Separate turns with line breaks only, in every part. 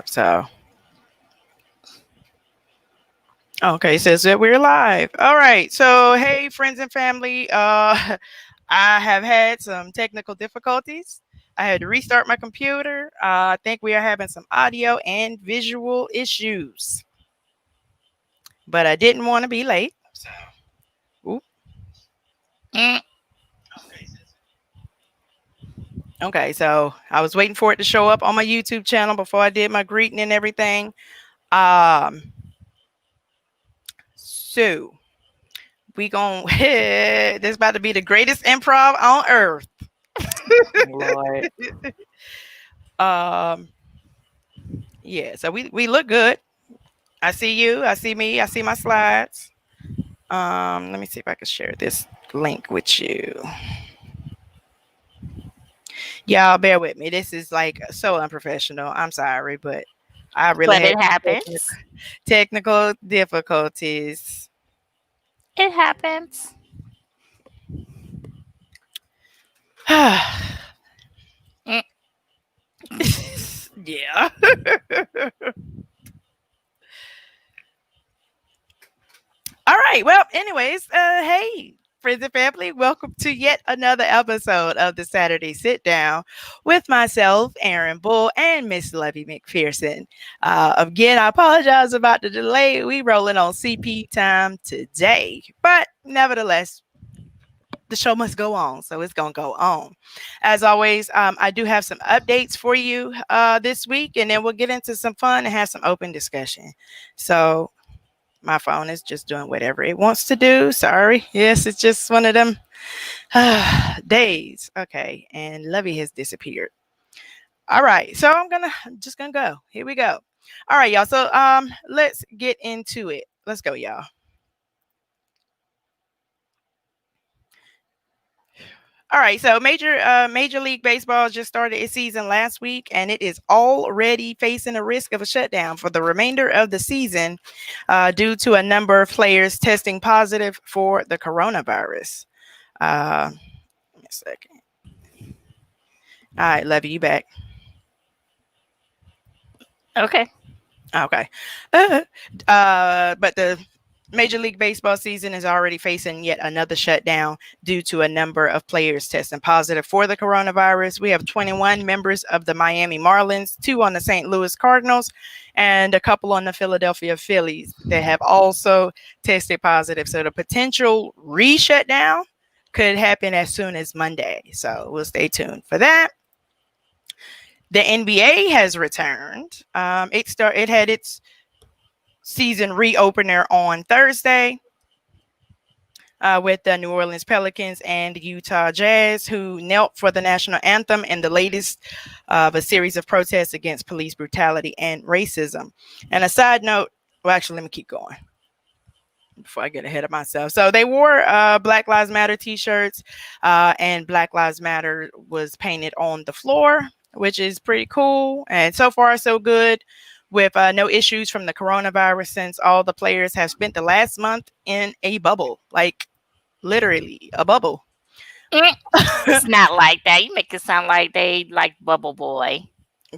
So, okay, it says that we're live. All right. So, hey, friends and family. I have had some technical difficulties. I had to restart my computer. I think we are having some audio and visual issues, but I didn't want to be late. So, oop.
Mm.
Okay, so I was waiting for it to show up on my YouTube channel before I did my greeting and everything. Um, so we gon' this about to be the greatest improv on earth.
Lord.
um, yeah, so we look good. I see you, I see me, I see my slides. Let me see if I can share this link with you. Y'all bear with me. This is like so unprofessional. I'm sorry, but I really
But
had
it happens.
technical difficulties.
It happens. Mm.
Yeah. All right. Well, anyways, hey, friends and family, welcome to yet another episode of the Saturday Sit Down with myself, Aaron Bull, and Miss Lovey McPherson. Again, I apologize about the delay. We rolling on CP time today, but nevertheless, the show must go on, so it's gonna go on. As always, I do have some updates for you this week, and then we'll get into some fun and have some open discussion. So my phone is just doing whatever it wants to do. Sorry. Yes, it's just one of them days. Okay. And Lovey has disappeared. All right. So I'm just gonna go. Here we go. All right, y'all. So let's get into it. Let's go, y'all. All right, so Major League Baseball just started its season last week, and it is already facing a risk of a shutdown for the remainder of the season due to a number of players testing positive for the coronavirus. Give me a second. All right, Levy, you back?
Okay.
Okay. But the Major League Baseball season is already facing yet another shutdown due to a number of players testing positive for the coronavirus. We have 21 members of the Miami Marlins, 2 on the St. Louis Cardinals, and a couple on the Philadelphia Phillies that have also tested positive. So the potential re-shutdown could happen as soon as Monday. So we'll stay tuned for that. The NBA has returned. It had its season reopener on Thursday with the New Orleans Pelicans and Utah Jazz, who knelt for the national anthem in the latest of a series of protests against police brutality and racism. And a side note, well, actually, let me keep going before I get ahead of myself. So they wore Black Lives Matter t-shirts, and Black Lives Matter was painted on the floor, which is pretty cool. And so far, so good, with no issues from the coronavirus, since all the players have spent the last month in a bubble, like literally a bubble.
Mm. It's not like that. You make it sound like they like Bubble Boy.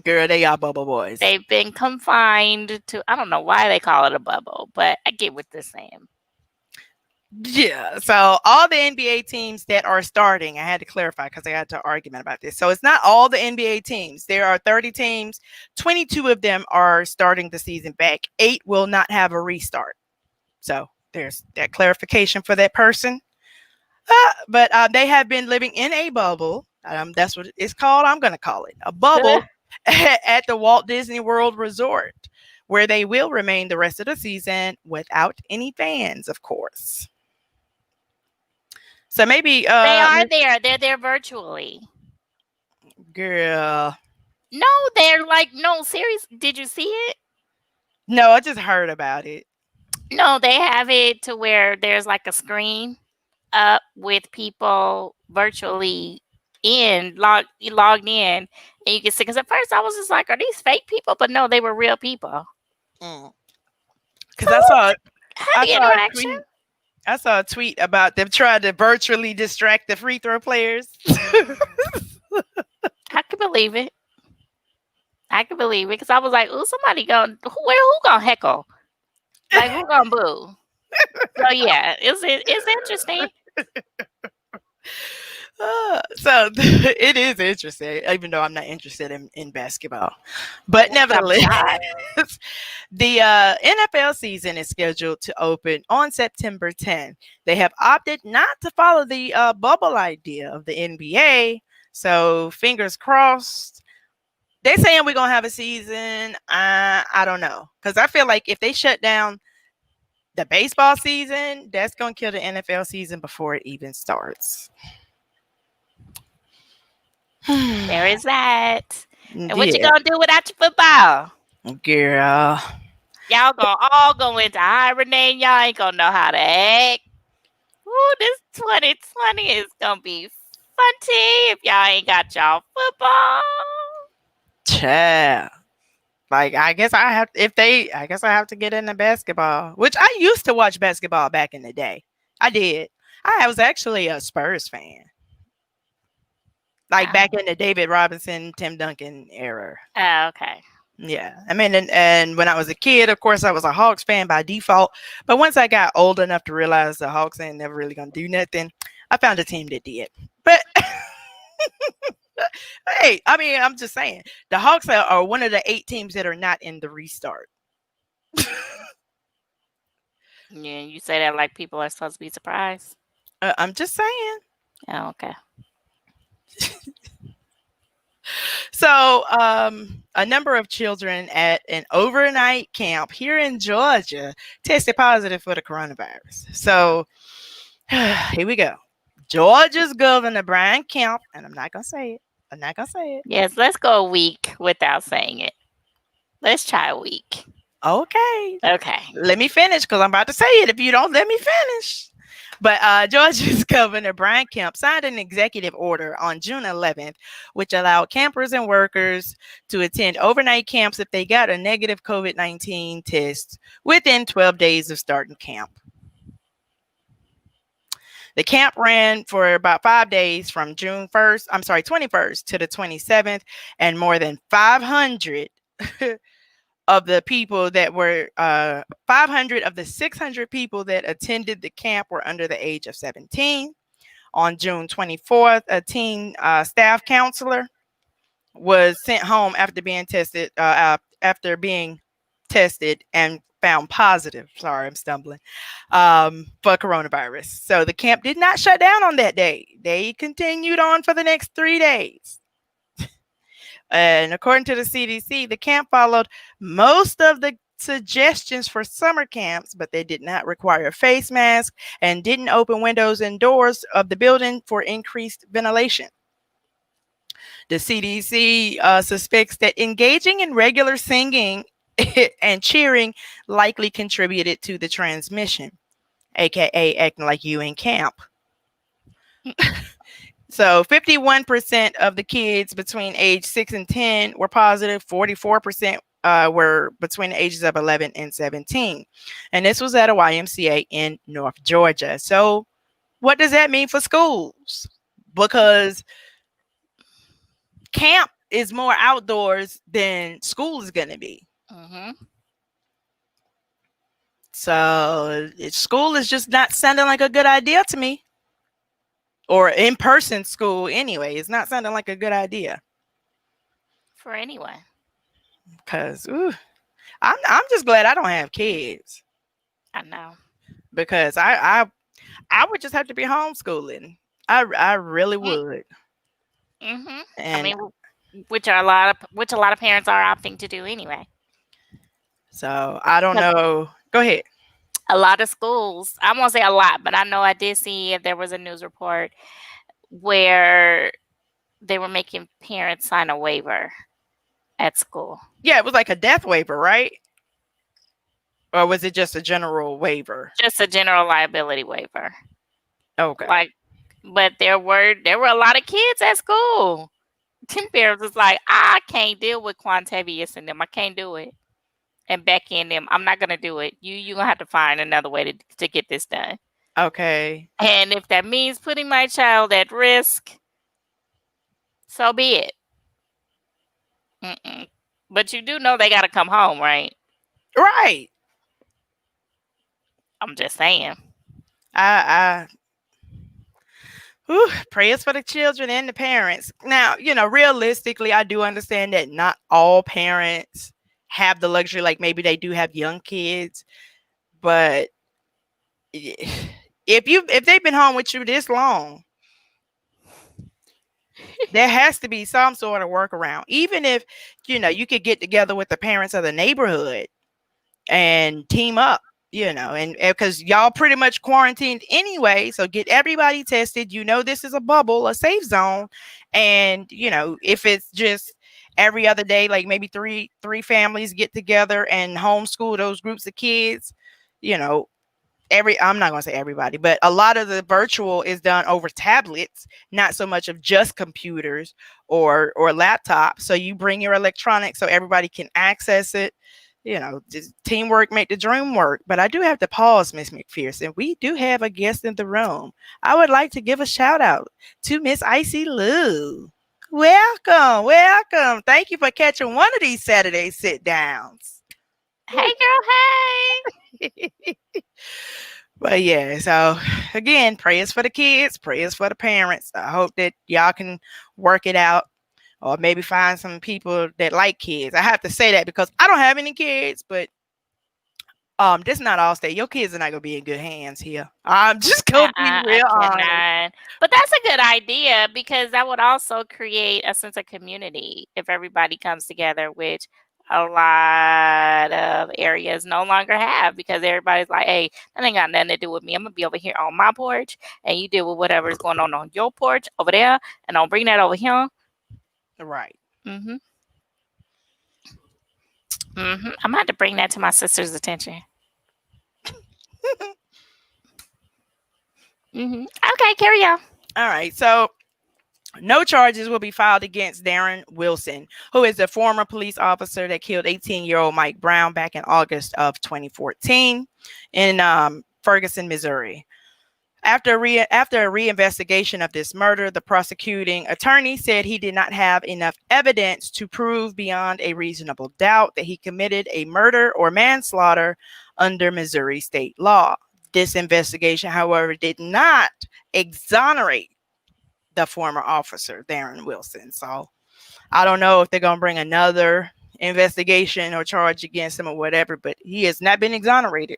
Girl, they are bubble boys.
They've been confined to, I don't know why they call it a bubble, but I get what they're saying.
Yeah. So all the NBA teams that are starting, I had to clarify because I had an argument about this. So it's not all the NBA teams. There are 30 teams. 22 of them are starting the season back. 8 will not have a restart. So there's that clarification for that person. But they have been living in a bubble. That's what it's called. I'm going to call it a bubble at the Walt Disney World Resort, where they will remain the rest of the season without any fans, of course. So maybe
They are there. They're there virtually.
girl.
No, they're like, no, serious. Did you see it?
No, I just heard about it.
No, they have it to where there's like a screen up with people virtually logged in, and you can see. Because at first I was just like, are these fake people? But no, they were real people.
Because
So
I saw I
happy
saw a
interaction.
tweet. I saw a tweet about them trying to virtually distract the free throw players.
I can believe it. I can believe it because I was like, "Ooh, somebody going who gonna heckle? Like who gonna boo?" So yeah, it's interesting.
So it is interesting, even though I'm not interested in basketball. But
Which I'm
nevertheless,
shocked.
the NFL season is scheduled to open on September 10th. They have opted not to follow the bubble idea of the NBA. So fingers crossed. They saying we're gonna have a season. I don't know, because I feel like if they shut down the baseball season, that's gonna kill the NFL season before it even starts.
There is that. And what you
Yeah,
gonna do without your football?
girl.
Y'all gonna all go into hibernate. Y'all ain't gonna know how to act. Ooh, this 2020 is gonna be funny if y'all ain't got y'all football.
Child. Like I guess I have if they I guess I have to get into basketball, which I used to watch basketball back in the day. I did. I was actually a Spurs fan. Like
Oh,
back in the David Robinson, Tim Duncan era.
oh okay.
Yeah. I mean and when I was a kid, of course I was a Hawks fan by default. But once I got old enough to realize the Hawks ain't never really gonna do nothing, I found a team that did. But hey, I mean, I'm just saying the Hawks are one of the 8 teams that are not in the restart.
Yeah, you say that like people are supposed to be surprised.
I'm just saying.
Oh, okay.
So, a number of children at an overnight camp here in Georgia tested positive for the coronavirus. So, here we go. Georgia's Governor Brian Kemp, and I'm not gonna say it. I'm not gonna say it.
Yes, let's go a week without saying it. Let's try a week.
Okay,
Okay.
let me finish because I'm about to say it if you don't let me finish. But Georgia's Governor Brian Kemp signed an executive order on June 11th, which allowed campers and workers to attend overnight camps if they got a negative COVID-19 test within 12 days of starting camp. The camp ran for about 5 days from June 1st, I'm sorry, 21st to the 27th, and more than 500 of the people that were 500 of the 600 people that attended the camp were under the age of 17. On June 24th, a teen staff counselor was sent home after being tested and found positive. Sorry, I'm stumbling. For coronavirus. So the camp did not shut down on that day. They continued on for the next 3 days. And according to the CDC, the camp followed most of the suggestions for summer camps, but they did not require a face mask and didn't open windows and doors of the building for increased ventilation. The CDC suspects that engaging in regular singing and cheering likely contributed to the transmission, aka acting like you in camp. So 51% of the kids between age 6 and 10 were positive, 44% were between the ages of 11 and 17. And this was at a YMCA in North Georgia. So what does that mean for schools? Because camp is more outdoors than school is going to be.
Mm-hmm.
So school is just not sounding like a good idea to me. Or in-person school anyway. It's not sounding like a good idea.
For anyone.
Because I'm just glad I don't have kids.
I know.
Because I would just have to be homeschooling. I really would.
Mm-hmm. I
And
mean, which a lot of parents are opting to do anyway.
so I don't
'Cause
know. Go ahead.
a lot of schools, I won't say a lot, but I know I did see there was a news report where they were making parents sign a waiver at school.
Yeah, it was like a death waiver, right? Or was it just a general waiver?
Just a general liability waiver.
Okay.
Like, but there were a lot of kids at school. Tim parents was like, I can't deal with Quantavious and them. I can't do it. And Becky and them, I'm not gonna do it. You gonna have to find another way to get this done.
Okay.
And if that means putting my child at risk, so be it. Mm-mm. But you do know they got to come home, right?
Right.
I'm just saying.
I prayers for the children and the parents. Now, realistically, I do understand that not all parents have the luxury, like maybe they do have young kids, but if they've been home with you this long, there has to be some sort of workaround. Even if, you could get together with the parents of the neighborhood and team up, and because y'all pretty much quarantined anyway, so get everybody tested. This is a bubble, a safe zone, and if it's just every other day, like maybe three families get together and homeschool those groups of kids, you know I'm not going to say everybody, but a lot of the virtual is done over tablets, not so much of just computers or laptops. So you bring your electronics so everybody can access it. Just teamwork make the dream work. But I do have to pause, Miss McPherson. We do have a guest in the room. I would like to give a shout out to Miss Icy Lou. Welcome, welcome. Thank you for catching one of these Saturday sit downs.
Hey, girl, hey.
But yeah, so again, prayers for the kids, prayers for the parents. I hope that y'all can work it out or maybe find some people that like kids. I have to say that because I don't have any kids, but this not all state. Your kids are not gonna be in good hands here. I'm just gonna be
I
real honest.
cannot. But that's a good idea because that would also create a sense of community if everybody comes together, which a lot of areas no longer have because everybody's like, hey, that ain't got nothing to do with me. I'm going to be over here on my porch and you deal with whatever's going on your porch over there and I'll bring that over here.
Right.
Mm-hmm. Mm-hmm. I'm going to have to bring that to my sister's attention. Mm-hmm. Okay, carry on.
All right. So no charges will be filed against Darren Wilson, who is a former police officer that killed 18-year-old Mike Brown back in August of 2014 in Ferguson, Missouri. After a reinvestigation of this murder, the prosecuting attorney said he did not have enough evidence to prove beyond a reasonable doubt that he committed a murder or manslaughter under Missouri state law. This investigation, however, did not exonerate the former officer, Darren Wilson. So I don't know if they're going to bring another investigation or charge against him or whatever, but he has not been exonerated.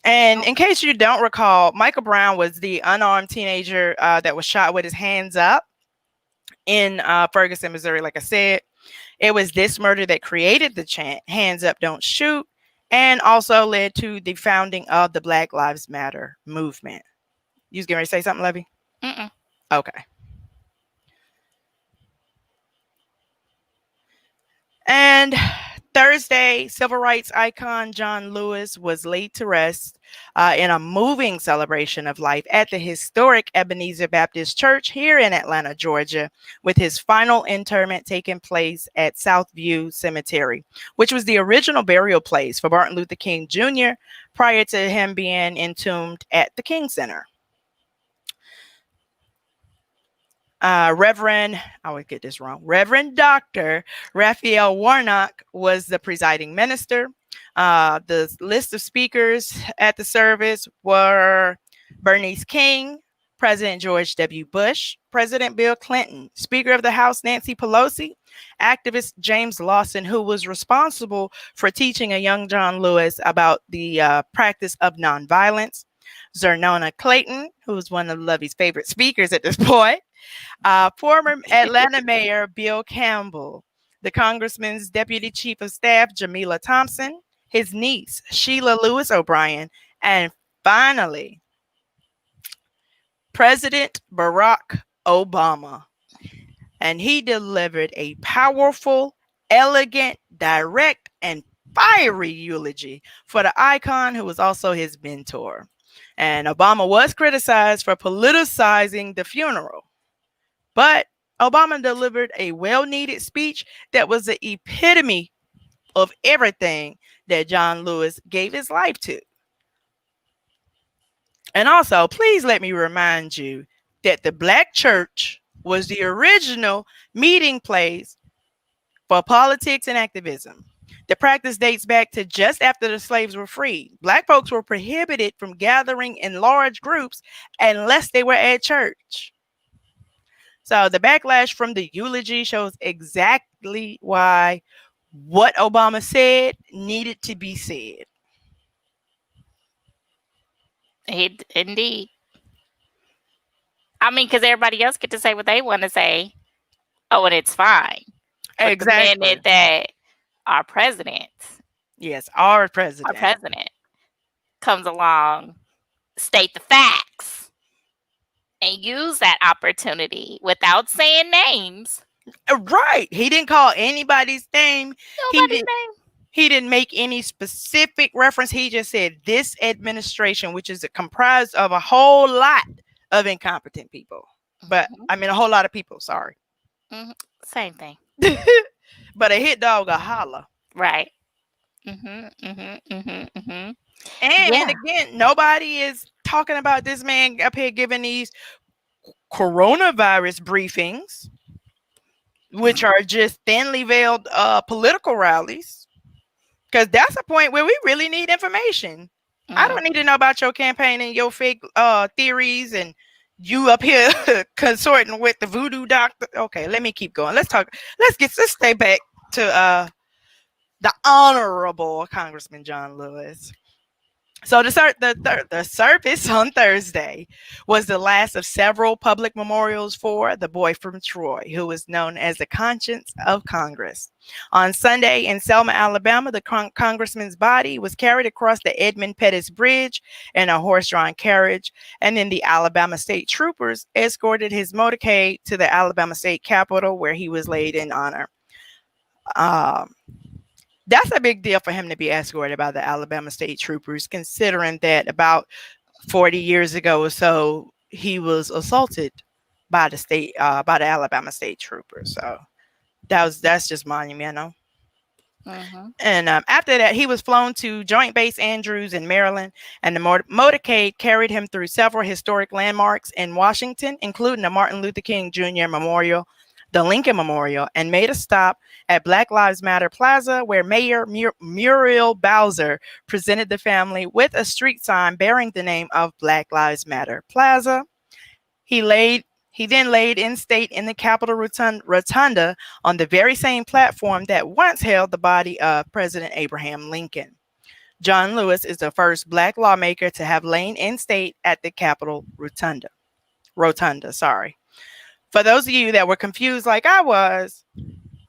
And in case you don't recall, Michael Brown was the unarmed teenager that was shot with his hands up in Ferguson, Missouri. Like I said, it was this murder that created the chant, hands up, don't shoot, and also led to the founding of the Black Lives Matter movement. You was getting ready to say something, Levy?
Mm-mm.
Okay. And Thursday, civil rights icon John Lewis was laid to rest in a moving celebration of life at the historic Ebenezer Baptist Church here in Atlanta, Georgia, with his final interment taking place at Southview Cemetery, which was the original burial place for Martin Luther King Jr. prior to him being entombed at the King Center. Reverend, I would get this wrong, Reverend Dr. Raphael Warnock was the presiding minister. The list of speakers at the service were Bernice King, President George W. Bush, President Bill Clinton, Speaker of the House Nancy Pelosi, activist James Lawson, who was responsible for teaching a young John Lewis about the practice of nonviolence, Zernona Clayton, who was one of Lovey's favorite speakers at this point, former Atlanta Mayor Bill Campbell, the Congressman's Deputy Chief of Staff Jamila Thompson, his niece Sheila Lewis O'Brien, and finally, President Barack Obama. And he delivered a powerful, elegant, direct, and fiery eulogy for the icon who was also his mentor. And Obama was criticized for politicizing the funeral. But Obama delivered a well-needed speech that was the epitome of everything that John Lewis gave his life to. And also, please let me remind you that the Black church was the original meeting place for politics and activism. The practice dates back to just after the slaves were freed. Black folks were prohibited from gathering in large groups unless they were at church. So the backlash from the eulogy shows exactly why what Obama said needed to be said.
Indeed. I mean, because everybody else get to say what they want to say. Oh, and it's fine. But the
Exactly.
minute that our president,
Yes, our
our
president.
president comes along, state the facts, and use that opportunity without saying names.
Right. He didn't call anybody's name. He
Nobody's
did
name.
he didn't make any specific reference. He just said this administration, which is comprised of a whole lot of incompetent people. But
Mhm,
I mean a whole lot of people, sorry.
mhm. Same thing.
But a hit dog a holler.
Right. Mhm. Mhm. Mhm. Mhm.
And
Yeah.
again, nobody is talking about this man up here giving these coronavirus briefings, which are just thinly veiled political rallies. Because that's a point where we really need information. I don't need
Mhm.
to know about your campaign and your fake theories and you up here consorting with the voodoo doctor. Okay, let me keep going. Let's talk. Let's stay back to the honorable Congressman John Lewis. So the service on Thursday was the last of several public memorials for the boy from Troy, who was known as the conscience of Congress. On Sunday in Selma, Alabama, the congressman's body was carried across the Edmund Pettus Bridge in a horse-drawn carriage, and then the Alabama State Troopers escorted his motorcade to the Alabama State Capitol, where he was laid in honor. Um, that's a big deal for him to be escorted by the Alabama State Troopers, considering that about 40 years ago or so, he was assaulted by the Alabama State Troopers. So that's just monumental.
Mhm.
And after that, he was flown to Joint Base Andrews in Maryland, and the motorcade carried him through several historic landmarks in Washington, including the Martin Luther King Jr. Memorial, the Lincoln Memorial, and made a stop at Black Lives Matter Plaza, where Mayor Muriel Bowser presented the family with a street sign bearing the name of Black Lives Matter Plaza. He laid he then laid in state in the Capitol Rotunda on the very same platform that once held the body of President Abraham Lincoln. John Lewis is the first black lawmaker to have lain in state at the Capitol Rotunda, sorry. For those of you that were confused like I was,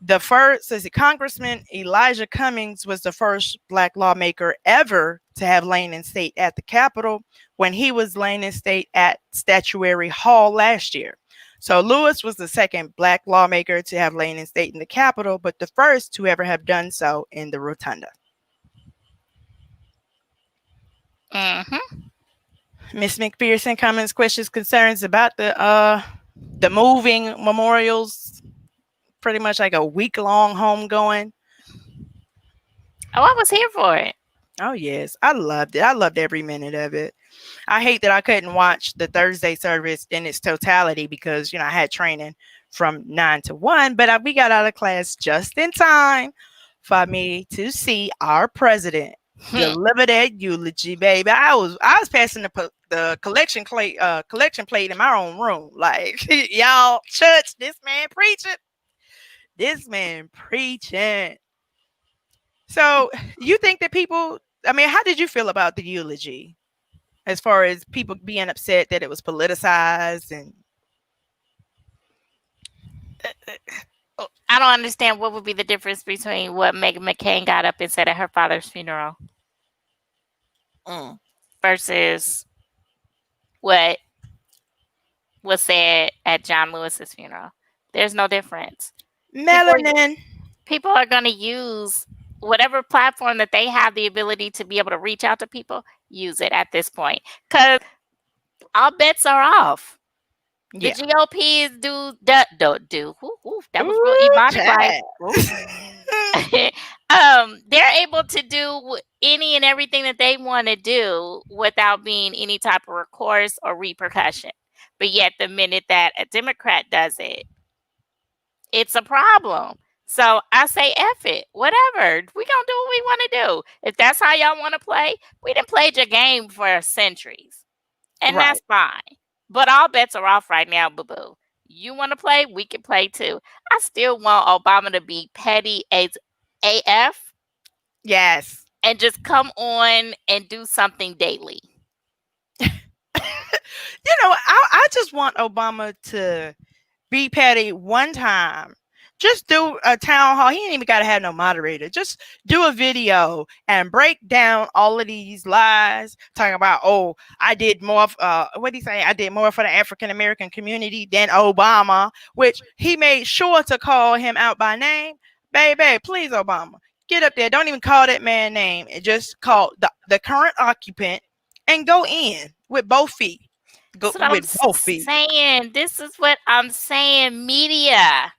the first, says the Congressman Elijah Cummings was the first black lawmaker ever to have lain in state at the Capitol when he was laying in state at Statuary Hall last year. So Lewis was the second black lawmaker to have lain in state in the Capitol, but the first to ever have done so in the Rotunda.
Mhm.
Miss McPherson, comments, questions, concerns about the moving memorials, pretty much like a week long homegoing.
Oh, I was here for it.
Oh yes, I loved it. I loved every minute of it. I hate that I couldn't watch the Thursday service in its totality because I had training from 9 to 1, but we got out of class just in time for me to see our president deliver that eulogy, baby. I was passing the collection plate in my own room, like y'all church. This man preaching. So you think that people? I mean, how did you feel about the eulogy? As far as people being upset that it was politicized and
I don't understand what would be the difference between what Meghan McCain got up and said at her father's funeral
mm.
versus what was said at John Lewis's funeral. There's no difference. People are,
Melanin.
people are going to use whatever platform that they have the ability to be able to reach out to people, use it at this point. Because all bets are off. The
Yeah.
GOP is do. That was real
Ooh,
ebonic, right?
child.
They're able to do any and everything that they want to do without being any type of recourse or repercussion. But yet, the minute that a Democrat does it, it's a problem. So I say, F it, whatever. We gonna do what we want to do. If that's how y'all want to play, we done played your game for centuries, and
Right.
that's fine. But all bets are off right now, boo boo. You want to play? We can play too. I still want Obama to be petty as AF
Yes.
and just come on and do something daily.
I just want Obama to be petty one time. Just do a town hall. He ain't even got to have no moderator. Just do a video and break down all of these lies. Talking about, oh, I did more. What did he say? I did more for the African American community than Obama, which he made sure to call him out by name. Baby, please, Obama, get up there. Don't even call that man name. And just call the current occupant and go in with both feet. Go
That's what I'm
with both feet.
saying. This is what I'm saying. Media.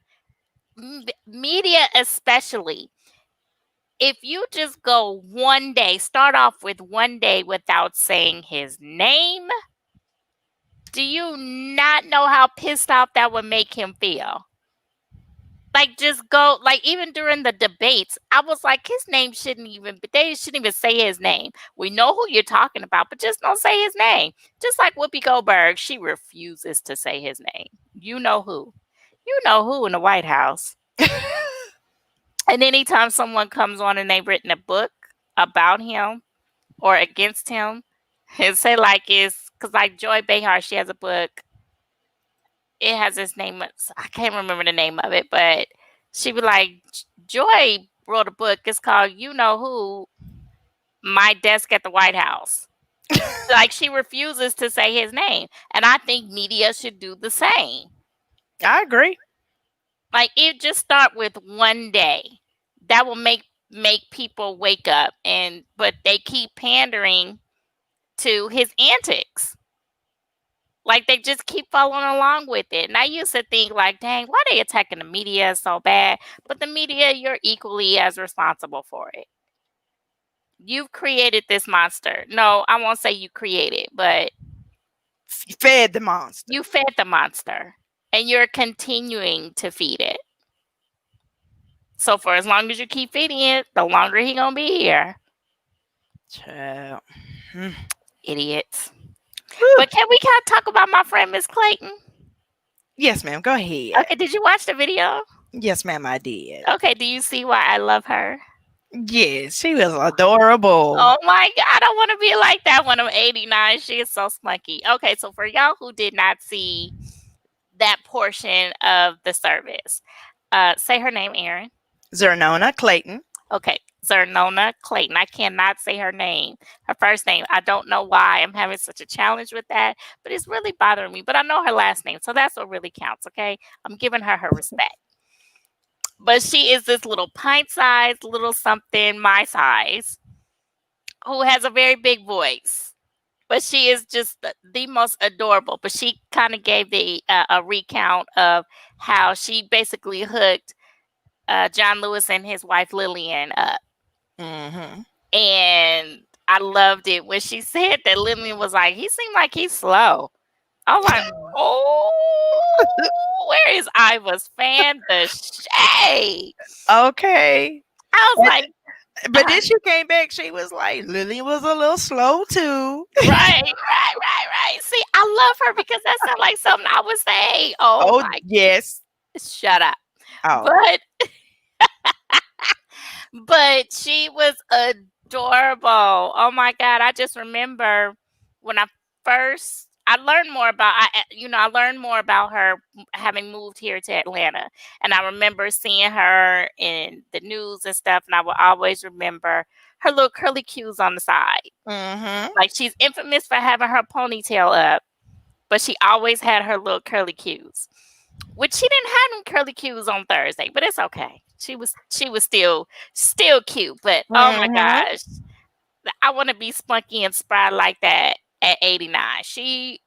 Media, especially. If you just go one day, start off with one day without saying his name, do you not know how pissed off that would make him feel? Like, just go, like, even during the debates, I was like, his name they shouldn't even say his name. We know who you're talking about, but just don't say his name. Just like Whoopi Goldberg, she refuses to say his name. You know who. You know who in the White House. And anytime someone comes on and they've written a book about him or against him, and say like it's because like Joy Behar, she has a book. It has his name. I can't remember the name of it, but she be like, Joy wrote a book. It's called "You Know Who." My desk at the White House. Like she refuses to say his name, and I think media should do the same.
I agree.
Like it just start with one day. That will make people wake up, but they keep pandering to his antics. Like they just keep following along with it. And I used to think like, dang, why are they attacking the media so bad? But the media, you're equally as responsible for it. You've created this monster. No, I won't say you created, but
Fed the monster.
you fed the monster and you're continuing to feed it. So for as long as you keep feeding it, the longer he gonna be here.
Child.
Idiots.
Whew.
But can we kind of talk about my friend Miss Clayton?
Yes, ma'am. Go ahead.
Okay, did you watch the video?
Yes, ma'am, I did.
Okay, do you see why I love her?
Yes, she was adorable.
Oh my God, I want to be like that when I'm 89. She is so spunky. Okay, so for y'all who did not see that portion of the service, say her name, Aaron.
Zernona Clayton.
Okay, Zernona Clayton. I cannot say her name, her first name. I don't know why I'm having such a challenge with that, but it's really bothering me. But I know her last name, so that's what really counts, okay? I'm giving her respect. But she is this little pint-sized, little something my size, who has a very big voice. But she is just the most adorable. But she kind of gave a recount of how she basically hooked John Lewis and his wife Lillian up.
Mm-hmm.
And I loved it when she said that Lillian was like, he seemed like he's slow. I was like, oh, where is Iva's fan the shade?
Okay.
I was like,
but then she came back. She was like, Lily was a little slow too.
right. See, I love her because that sounds like something I would say. Oh my,
yes.
shut up.
Oh.
But she was adorable. Oh my God. I just remember when I learned more about her having moved here to Atlanta. And I remember seeing her in the news and stuff. And I will always remember her little curly cues on the side.
Mm-hmm.
Like she's infamous for having her ponytail up, but she always had her little curly cues. Which she didn't have them curly cues on Thursday, but it's okay. She was still cute. But oh my gosh, I want to be spunky and spry like that at 89. She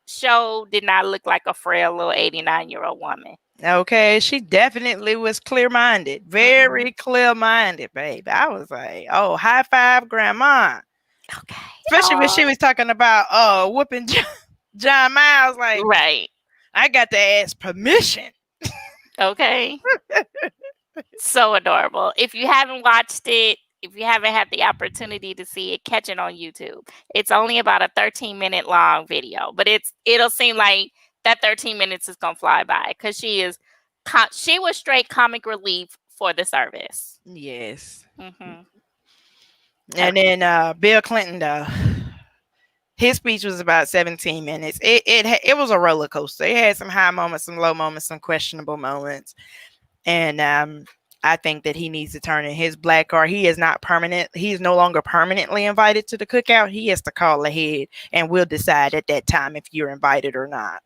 did not look like a frail little 89-year-old woman.
Okay, she definitely was clear-minded, very clear-minded, baby. I was like, oh, high five, grandma.
Okay.
Especially when she was talking about whooping John Miles. Like,
right.
I got to ask permission.
Okay. So adorable. If you haven't watched it, if you haven't had the opportunity to see it, catch it on YouTube. It's only about a 13-minute long video, but it'll seem like that 13 minutes is gonna fly by because she was straight comic relief for the service.
Yes.
Hmm.
And then Bill Clinton, though, his speech was about 17 minutes. It was a roller coaster. It had some high moments, some low moments, some questionable moments. And I think that he needs to turn in his black card. He is not permanent. He is no longer permanently invited to the cookout. He has to call ahead, and we'll decide at that time if you're invited or not.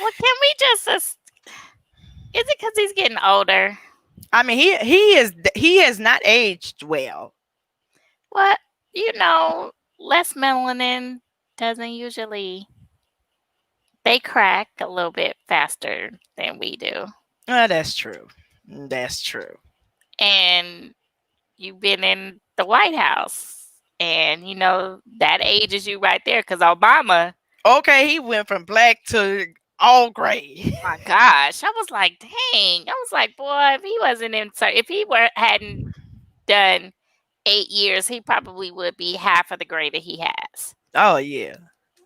Well, can we just? Is it because he's getting older?
I mean, he has not aged well.
What, you know, less melanin doesn't usually. They crack a little bit faster than we do.
That's true. That's true.
And you've been in the White House, and that ages you right there. Because Obama,
Okay, he went from black to all gray.
my gosh, I was like, dang, I was like, boy, if he wasn't if he hadn't done 8 years, he probably would be half of the grade that he has.
Oh yeah.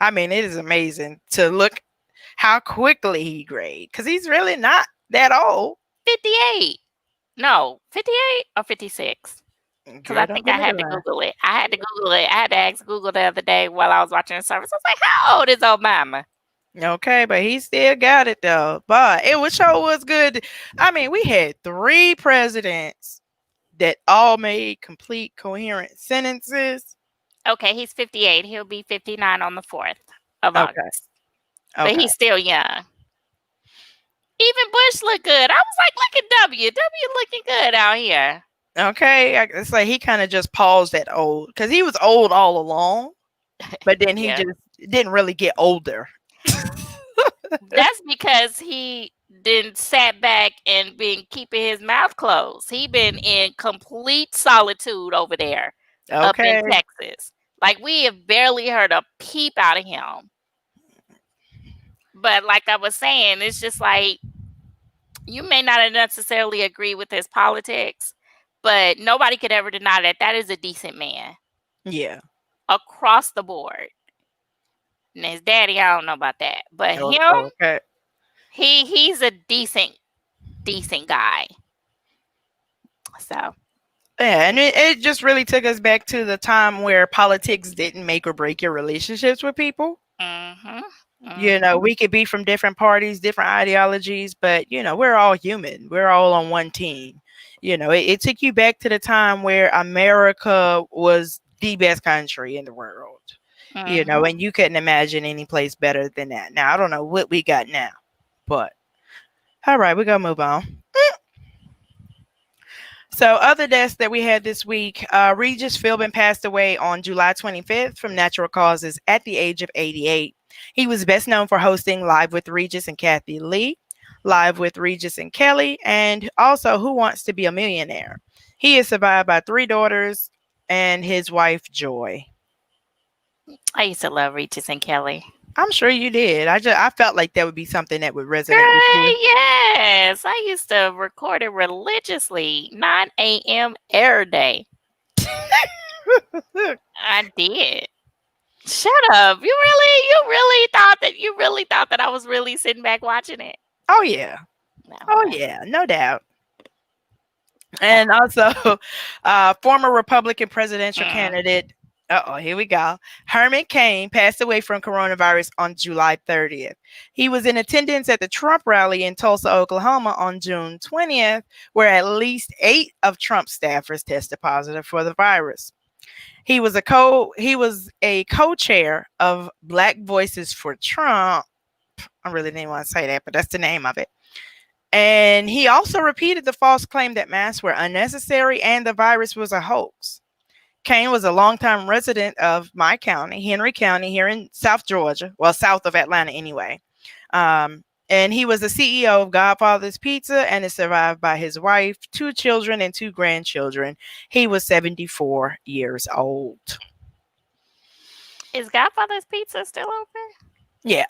I mean, it is amazing to look how quickly he grayed because he's really not that old.
58. No, 58 or 56. Because I
Girl, don't
think
give
I
me the
had to
lie.
Google it. I had to Google it. I had to ask Google the other day while I was watching the service. I was like, how old is Obama?
Okay, but he still got it though. But it was sure was good. I mean, we had three presidents that all made complete, coherent sentences.
Okay, he's 58. He'll be 59 on the 4th of
Okay,
August. But
okay,
he's still young. Even Bush looked good. I was like, look at W. W looking good out here.
okay. It's like he kind of just paused at old because he was old all along, but then he
Yeah.
just didn't really get older.
That's because he didn't sat back and been keeping his mouth closed. He been in complete solitude over there up in
Okay,
Texas. Like we have barely heard a peep out of him. But like I was saying, it's just like you may not necessarily agree with his politics, but nobody could ever deny that that is a decent man
yeah.
across the board. And his daddy, I don't know about that, but him,
Okay.
he's a decent guy. So,
Yeah, and it just really took us back to the time where politics didn't make or break your relationships with people.
mhm,
You know,
mhm,
we could be from different parties, different ideologies, but we're all human. We're all on one team. It took you back to the time where America was the best country in the world.
mhm.
And you couldn't imagine any place better than that. Now I don't know what we got now, but all right, we're gonna move on. So, other deaths that we had this week, Regis Philbin passed away on July 25th from natural causes at the age of 88. He was best known for hosting Live with Regis and Kathy Lee, Live with Regis and Kelly, and also Who Wants to Be a Millionaire. He is survived by three daughters and his wife, Joy.
I used to love Regis and Kelly.
I'm sure you did. I felt like that would be something that would resonate with
Girl,
you.
yes. I used to record it religiously, 9 a.m. every day. I did. Shut up. You really thought that I was really sitting back watching it.
Oh yeah.
No,
Oh
well.
yeah, no doubt. And also, former Republican presidential
Mm.
candidate, here we go. Herman Cain passed away from coronavirus on July 30th. He was in attendance at the Trump rally in Tulsa, Oklahoma on June 20th, where at least 8 of Trump's staffers tested positive for the virus. He was a co-chair of Black Voices for Trump. I really didn't want to say that, but that's the name of it. And he also repeated the false claim that masks were unnecessary and the virus was a hoax. Cain was a longtime resident of my county, Henry County, here in South Georgia, well, south of Atlanta anyway. And he was the CEO of Godfather's Pizza and is survived by his wife, 2 children, and 2 grandchildren. He was 74 years old.
Is Godfather's Pizza still open?
Yeah.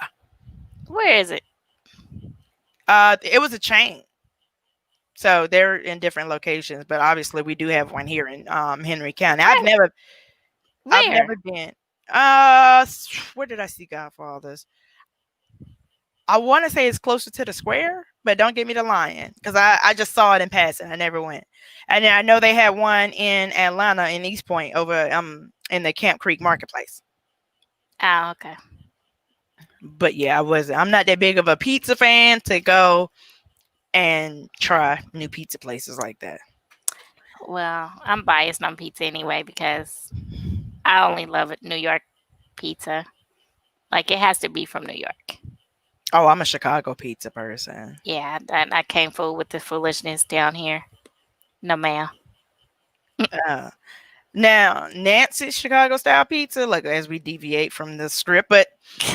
Where is it?
It was a chain. So they're in different locations, but obviously we do have one here in Henry County. I've
Wait,
never I've
where?
never been. Where did I see Godfathers? I want to say it's closer to the square, but don't give me the lion because I just saw it in passing. I never went. And then I know they had one in Atlanta in East Point over in the Camp Creek Marketplace.
Oh, okay.
But yeah, I'm not that big of a pizza fan to go and try new pizza places like that.
Well, I'm biased on pizza anyway because I only love it New York pizza. Like it has to be from New York.
Oh, I'm a Chicago pizza person.
Yeah, I can't fool with the foolishness down here. No, ma'am.
Uh, Now, Nancy's Chicago style pizza, like as we deviate from the script, but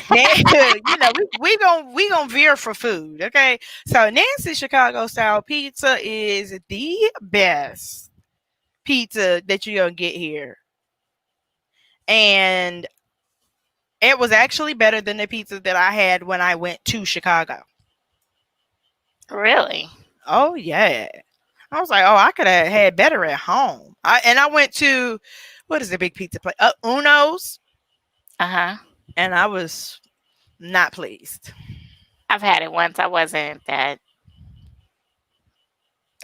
we gonna veer for food, okay? So Nancy's Chicago style pizza is the best pizza that you're gonna get here, and it was actually better than the pizza that I had when I went to Chicago.
Really?
Oh yeah, I was like, oh, I could have had better at home. I went to what is the big pizza place? Uno's,
Uh huh.
and I was not pleased.
I've had it once. I wasn't that.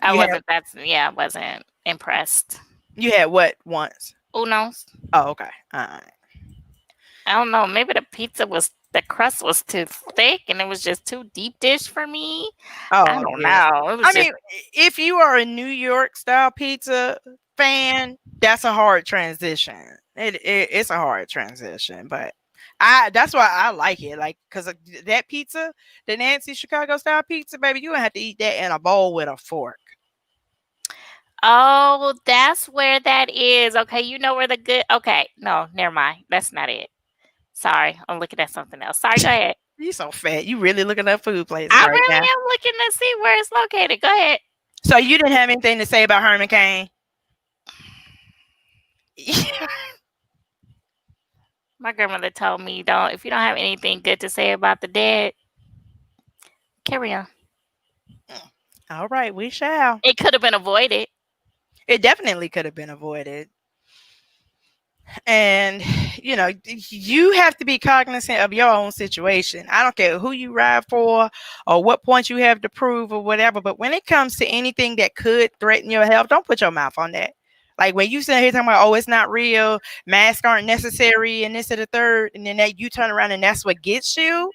I
You had
wasn't that. Yeah, I wasn't impressed.
you had what once?
Who knows?
Oh, okay. All right.
I don't know. Maybe the crust was too thick and it was just too deep dish for me. I
Oh
don't
yeah.
know. It was
I
just
mean, if you are a New York style pizza fan, that's a hard transition. It's a hard transition, but I that's why I like it. Like because that pizza, the Nancy Chicago style pizza, baby, you gonna have to eat that in a bowl with a fork.
oh, that's where that is. Okay, you know where the good. Okay, no, never mind. That's not it. Sorry, I'm looking at something else. Sorry, go ahead.
You so fat. You really looking up food places
I
right
really
now.
am looking to see where it's located. Go ahead.
So you didn't have anything to say about Herman Cain?
My grandmother told me, "Don't if you don't have anything good to say about the dead, carry on."
All right, we shall.
It could have been avoided.
It definitely could have been avoided. And you have to be cognizant of your own situation. I don't care who you ride for or what points you have to prove or whatever, but when it comes to anything that could threaten your health, don't put your mouth on that. Like when you sit here talking about, oh, it's not real, masks aren't necessary, and this and the third, and then that you turn around and that's what gets you.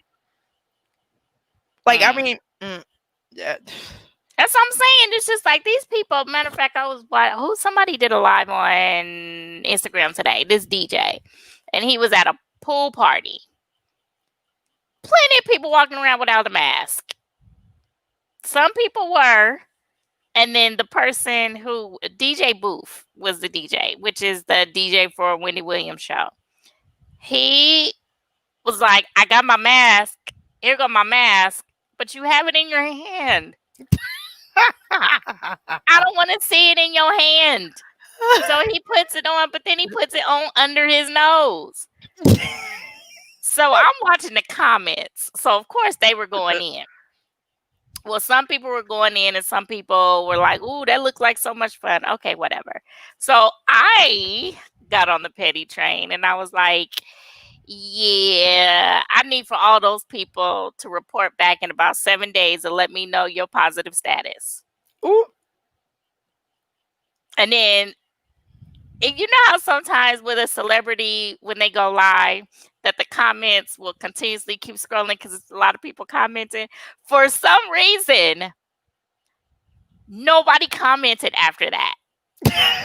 Like, I
Mm.
mean,
That's what I'm saying. It's just like these people. Matter of fact, I was somebody did a live on Instagram today. This DJ, and he was at a pool party. Plenty of people walking around without a mask. Some people were, and then the person who DJ Booth was the DJ, which is the DJ for Wendy Williams show. He was like, "I got my mask. Here go my mask, but you have it in your hand. I don't want to see it in your hand." So he puts it on, but then he puts it on under his nose. So I'm watching the comments. So of course they were going in. Well, some people were going in and some people were like, "Ooh, that looks like so much fun." Okay, whatever. So I got on the petty train and I was like, yeah, I need for all those people to report back in about 7 days and let me know your positive status.
Ooh.
And then, you know how sometimes with a celebrity, when they go live, that the comments will continuously keep scrolling because it's a lot of people commenting. For some reason, nobody commented after that.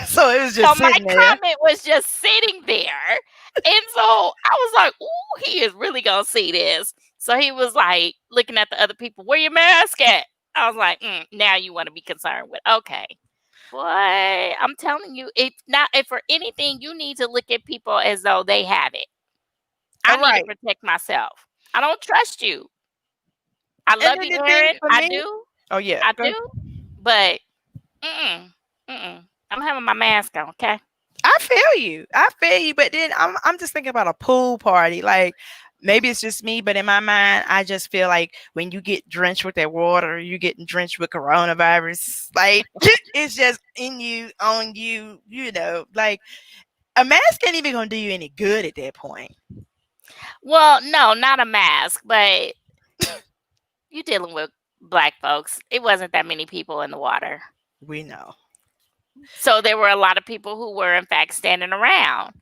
So it was
So
just
my
sitting there.
comment was just sitting there. And so I was like, ooh, he is really going to see this. So he was like looking at the other people, where your mask at? I was like, now you want to be concerned with. Okay. Boy, I'm telling you, if for anything, you need to look at people as though they have it. I
All
need
right.
to protect myself. I don't trust you. I
And
love
then
you,
the thing
Aaron.
for
I
me,
do.
oh yeah,
I
go ahead.
do. But I'm having my mask on, okay?
I feel you. But then I'm just thinking about a pool party. Like maybe it's just me, but in my mind, I just feel like when you get drenched with that water, you're getting drenched with coronavirus. Like it's just in you, on you, like a mask ain't even gonna do you any good at that point.
Well, no, not a mask, but you dealing with black folks. It wasn't that many people in the water.
We know.
So there were a lot of people who were in fact standing around.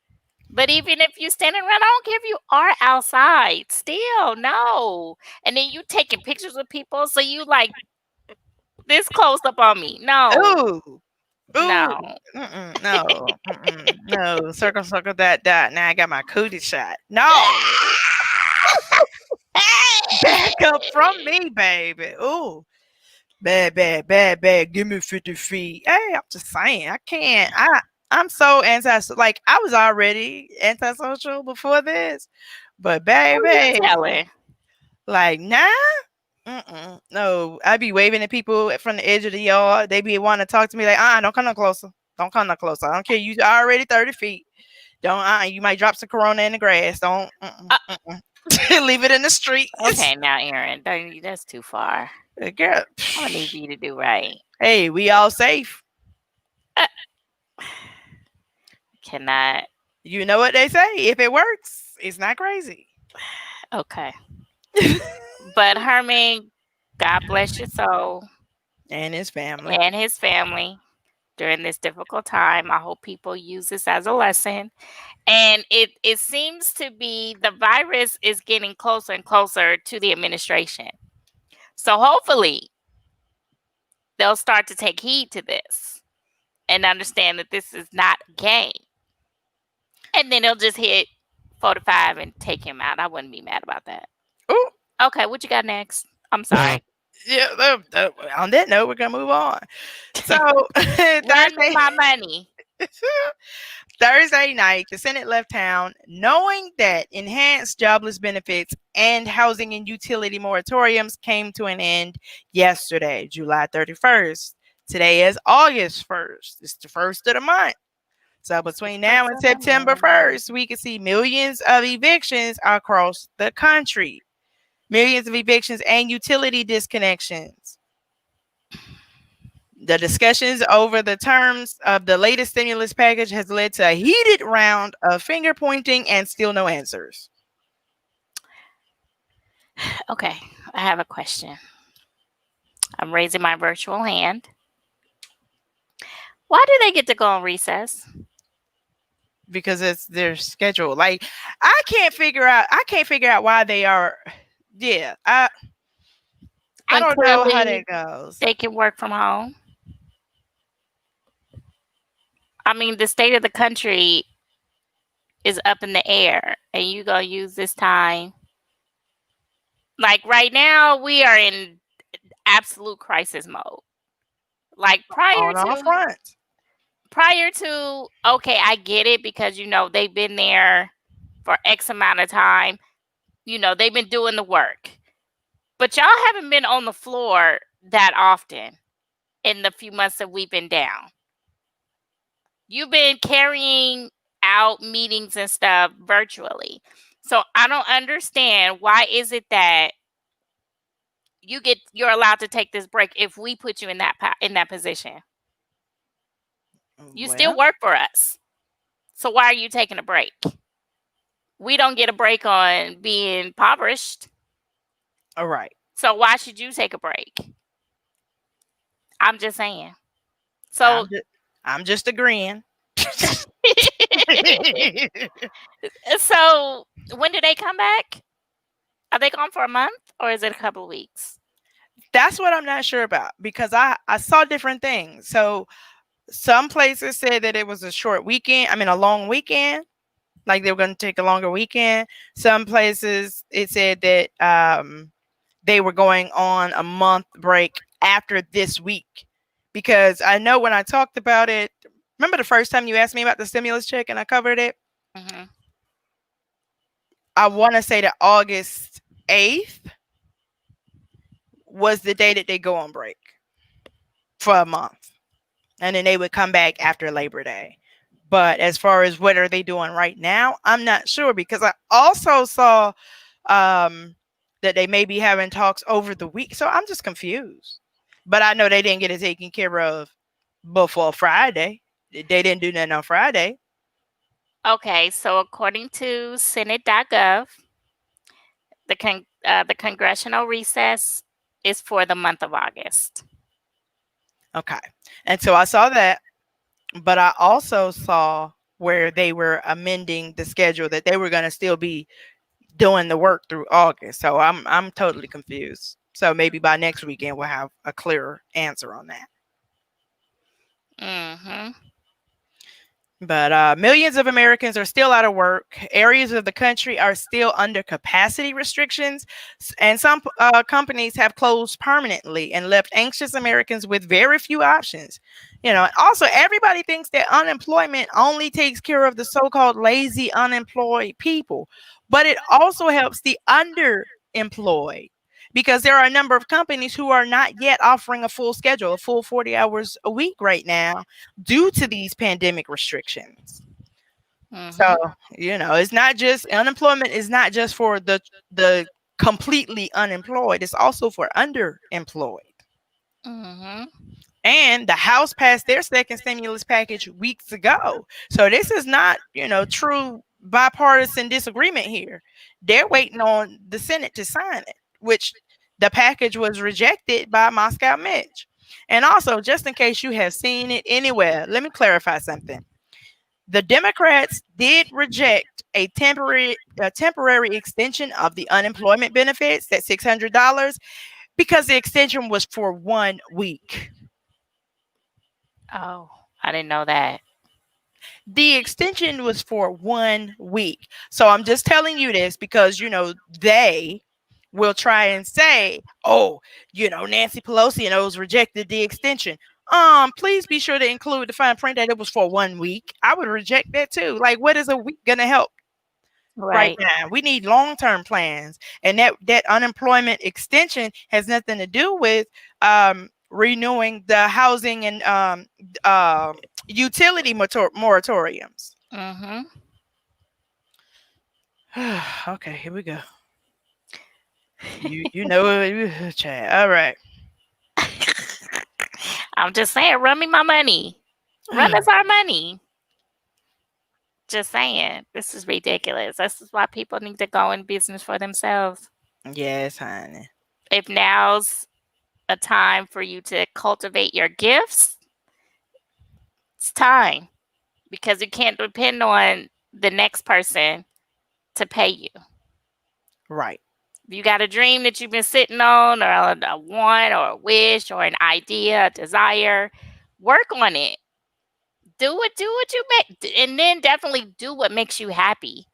But even if you standing around, I don't care if you are outside. Still, no. And then you taking pictures with people, so you like this close up on me. No,
Ooh. Ooh.
no.
No. No. Circle, circle, that, dot. Now I got my cootie shot. No. Back up from me, baby. Ooh. Bad, bad, bad, bad. Give me 50 feet. Hey, I'm just saying. I can't. I'm so like I was already antisocial before this, but
Who you
baby,
telling?
like nah. No, I be waving at people from the edge of the yard. They be wanting to talk to me like, don't come no closer. Don't come no closer. I don't care. You already 30 feet. Don't, you might drop some corona in the grass. Don't,
Uh,
leave it in the street.
okay, now Aaron, that's too far.
Girl,
I'm gonna need you to do right.
hey, we all safe.
Uh, cannot.
You know what they say. If it works, it's not crazy.
Okay, but Herman, God bless your soul
And his family.
and his family during this difficult time. I hope people use this as a lesson. And it seems to be the virus is getting closer and closer to the administration. So hopefully they'll start to take heed to this and understand that this is not a game. And then they'll just hit 45 and take him out. I wouldn't be mad about that.
Ooh.
Okay, what you got next? I'm sorry.
Yeah, on that note, we're gonna move on. So
Run me my money.
Thursday night, the Senate left town knowing that enhanced jobless benefits and housing and utility moratoriums came to an end yesterday, July 31st. Today is August 1st. It's the first of the month. So between now and September 1st, we can see millions of evictions across the country. Millions of evictions and utility disconnections. The discussions over the terms of the latest stimulus package has led to a heated round of finger pointing and still no answers.
Okay, I have a question. I'm raising my virtual hand. Why do they get to go on recess?
Because it's their schedule. Like I can't figure out why they are. Yeah, I don't know how that goes.
They can work from home. I mean, the state of the country is up in the air, and you gonna use this time. Like right now, we are in absolute crisis mode. Like prior to, okay, I get it because they've been there for X amount of time. They've been doing the work, but y'all haven't been on the floor that often in the few months that we've been down. You've been carrying out meetings and stuff virtually. So I don't understand, why is it that you're allowed to take this break if we put you in that position? You still work for us. So why are you taking a break? We don't get a break on being impoverished.
All right.
So why should you take a break? I'm just saying. So
I'm just agreeing.
So when do they come back? Are they gone for a month or is it a couple of weeks?
That's what I'm not sure about because I saw different things. So some places said that it was a short weekend. I mean, a long weekend. Like they were going to take a longer weekend. Some places it said that they were going on a month break after this week. Because I know when I talked about it, remember the first time you asked me about the stimulus check and I covered it?
Mm-hmm.
I want to say that August 8th was the day that they go on break for a month. And then they would come back after Labor Day. But as far as what are they doing right now, I'm not sure because I also saw um, that they may be having talks over the week. So I'm just confused. But I know they didn't get it taken care of before Friday. They didn't do nothing on Friday.
Okay, so according to Senate.gov, the congressional recess is for the month of August.
Okay. And so I saw that, but I also saw where they were amending the schedule that they were going to still be doing the work through August. So I'm totally confused. So maybe by next weekend we'll have a clearer answer on that.
Mhm.
But millions of Americans are still out of work. Areas of the country are still under capacity restrictions, and some companies have closed permanently and left anxious Americans with very few options. Also, everybody thinks that unemployment only takes care of the so-called lazy unemployed people, but it also helps the underemployed because there are a number of companies who are not yet offering a full schedule, a full 40 hours a week right now due to these pandemic restrictions. So,
Mhm.
it's not just unemployment is not just for the completely unemployed, it's also for underemployed.
Mhm.
And the House passed their second stimulus package weeks ago. So this is not, true bipartisan disagreement here. They're waiting on the Senate to sign it, which the package was rejected by Moscow Mitch. And also, just in case you have seen it anywhere, let me clarify something. The Democrats did reject a temporary extension of the unemployment benefits, that $600, because the extension was for 1 week.
Oh, I didn't know that.
The extension was for 1 week. So I'm just telling you this because, they will try and say, oh, Nancy Pelosi and those rejected the extension. Please be sure to include the fine print that it was for 1 week. I would reject that too. Like, what is a week gonna help right
Right.
now? We need long-term plans. And that unemployment extension has nothing to do with renewing the housing and uh, utility moratoriums.
Mhm.
Okay, here we go. You know Chad. All right.
I'm just saying, run me my money. Run us our money. Just saying, this is ridiculous. This is why people need to go in business for themselves.
Yes, honey.
If now's a time for you to cultivate your gifts, it's time because you can't depend on the next person to pay you.
Right.
If you got a dream that you've been sitting on, or a want, or a wish, or an idea, a desire, work on it. Do what you make, and then definitely do what makes you happy.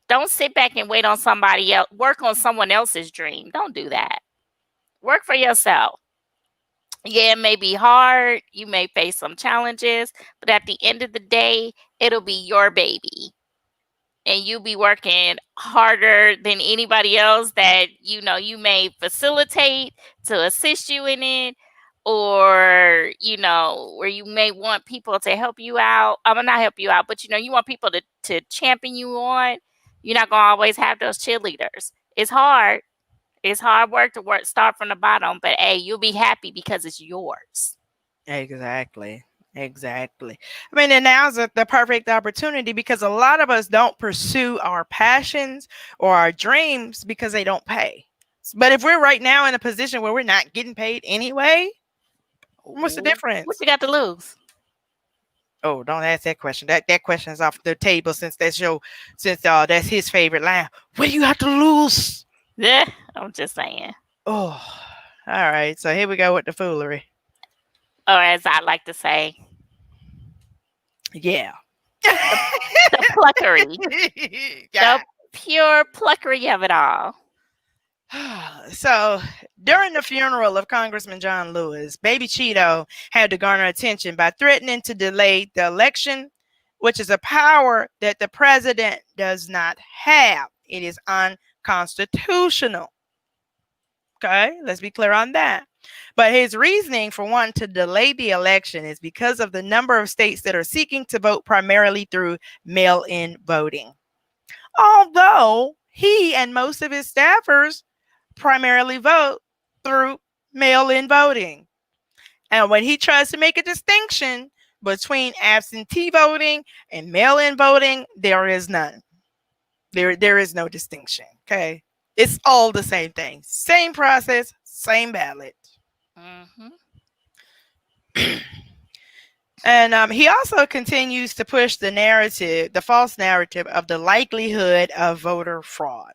Don't sit back and wait on somebody else. Work on someone else's dream. Don't do that. Work for yourself. Yeah, it may be hard. You may face some challenges, but at the end of the day, it'll be your baby. And you'll be working harder than anybody else that you may facilitate to assist you in it, or where you may want people to help you out. I'm mean, not help you out, but you want people to champion you on. You're not gonna always have those cheerleaders. It's hard. It's hard work to start from the bottom, but hey, you'll be happy because it's yours.
Exactly. Exactly. I mean, and now's the perfect opportunity because a lot of us don't pursue our passions or our dreams because they don't pay. But if we're right now in a position where we're not getting paid anyway, what's the
What
difference?
you got to lose?
Oh, don't ask that question. That question is off the table since that's his favorite line. What do you have to lose?
Yeah, I'm just saying.
Oh, all right. So here we go with the foolery.
Or as I like to say,
Yeah.
the, the pluckery,
Yeah.
the pure pluckery of it all.
So during the funeral of Congressman John Lewis, Baby Cheeto had to garner attention by threatening to delay the election, which is a power that the president does not have. It is unconstitutional. Okay, let's be clear on that. But his reasoning for wanting to delay the election is because of the number of states that are seeking to vote primarily through mail in voting. Although he and most of his staffers primarily vote through mail in voting. And when he tries to make a distinction between absentee voting and mail in voting, there is none. There is no distinction. Okay. It's all the same thing. Same process, same ballot.
Mhm.
And he also continues to push the narrative, the false narrative of the likelihood of voter fraud.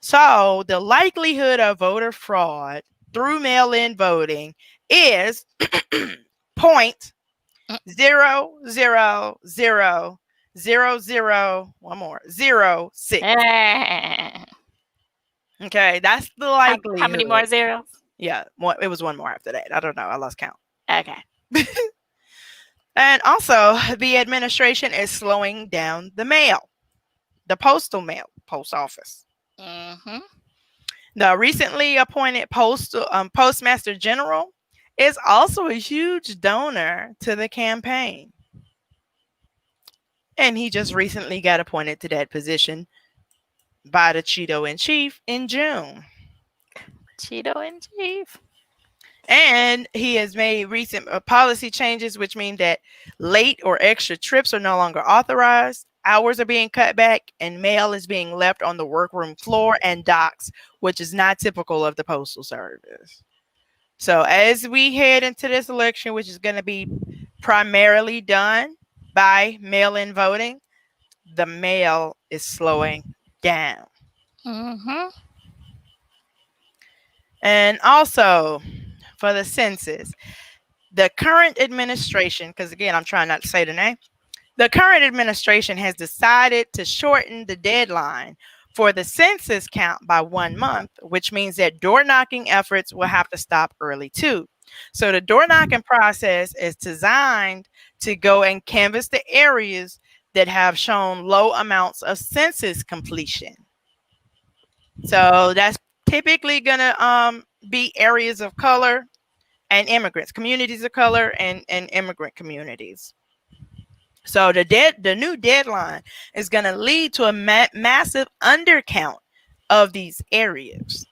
So the likelihood of voter fraud through mail-in voting is point
Mm.
zero zero zero zero zero one more 06.
Ah.
Okay, that's the
How many
likelihood.
more zeros?
Yeah, it was one more after that. I don't know. I lost count.
Okay.
And also, the administration is slowing down the mail, the postal mail, post office.
Mhm.
The recently appointed Postmaster General is also a huge donor to the campaign. And he just recently got appointed to that position by the Cheeto in Chief in June.
Cheeto in chief.
And he has made recent policy changes, which mean that late or extra trips are no longer authorized. Hours are being cut back, and mail is being left on the workroom floor and docks, which is not typical of the Postal Service. So, as we head into this election, which is going to be primarily done by mail in voting, the mail is slowing down.
Mhm.
And also for the census, the current administration, because again, I'm trying not to say the name, the current administration has decided to shorten the deadline for the census count by 1 month, which means that door knocking efforts will have to stop early too. So the door knocking process is designed to go and canvass the areas that have shown low amounts of census completion. So that's typically gonna be areas of color and immigrants, communities of color and immigrant communities. So the new deadline is going to lead to a massive undercount of these areas.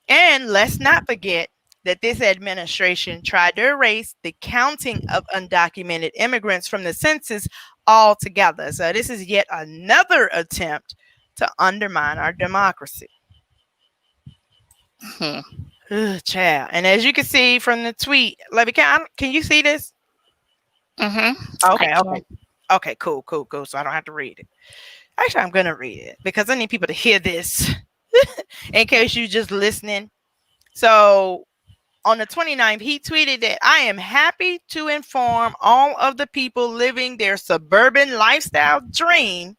And let's not forget that this administration tried to erase the counting of undocumented immigrants from the census altogether. So this is yet another attempt to undermine our democracy.
Hmm.
Child. And as you can see from the tweet, Levy, can you see this?
Mhm. I
Okay,
can.
okay. Okay, cool, cool, cool. So I don't have to read it. Actually, I'm going to read it because I need people to hear this in case you just listening. So on the 29th, he tweeted that I am happy to inform all of the people living their suburban lifestyle dream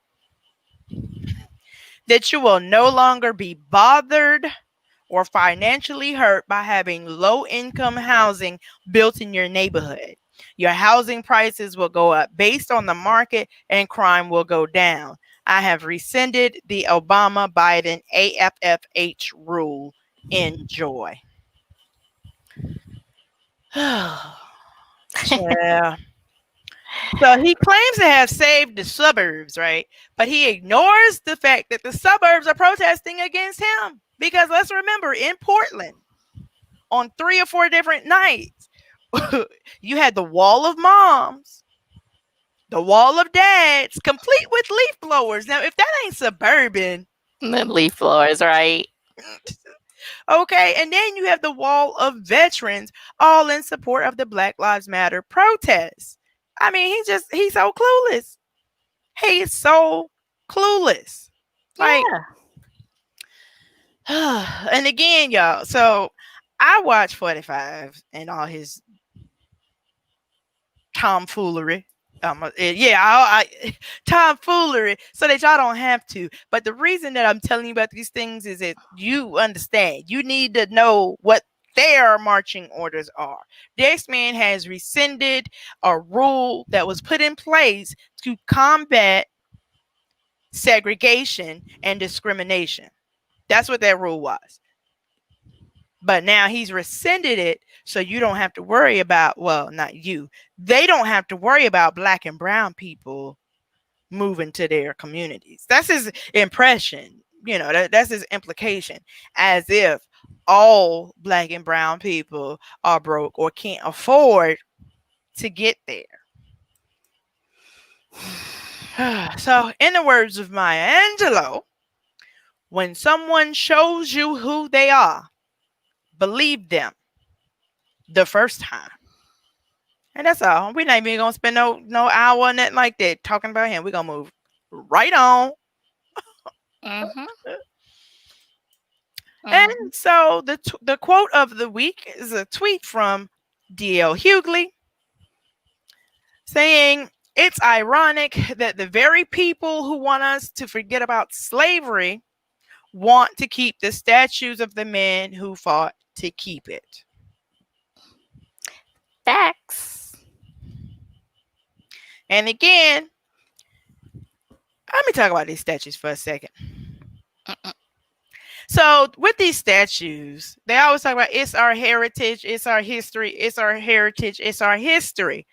that you will no longer be bothered or financially hurt by having low income housing built in your neighborhood. Your housing prices will go up based on the market and crime will go down. I have rescinded the Obama Biden AFFH rule. Enjoy. Yeah. So he claims to have saved the suburbs, right? But he ignores the fact that the suburbs are protesting against him. Because let's remember, in Portland, on 3 or 4 different nights, you had the wall of moms, the wall of dads, complete with leaf blowers. Now, if that ain't suburban,
The leaf blowers, right?
okay, and then you have the wall of veterans, all in support of the Black Lives Matter protests. I mean, he's so clueless. He's so clueless. Like,
Yeah.
and again, y'all, so I watch 45 and all his tomfoolery. Tomfoolery, so that y'all don't have to. But the reason that I'm telling you about these things is that you understand. You need to know what their marching orders are. This man has rescinded a rule that was put in place to combat segregation and discrimination. That's what that rule was. But now he's rescinded it, so you don't have to worry about, well, not you. They don't have to worry about black and brown people move into their communities. That's his impression. That's his implication, as if all black and brown people are broke or can't afford to get there. So, in the words of Maya Angelou, when someone shows you who they are, believe them the first time. And that's all. We're not even gonna spend no hour on nothing like that talking about him. We're gonna move right on.
Mhm.
And
Mhm.
so the quote of the week is a tweet from D.L. Hughley saying, "It's ironic that the very people who want us to forget about slavery want to keep the statues of the men who fought to keep it."
Facts.
And again, let me talk about these statues for a second.
Mm-mm.
So with these statues, they always talk about it's our heritage, it's our history, it's our heritage, it's our history.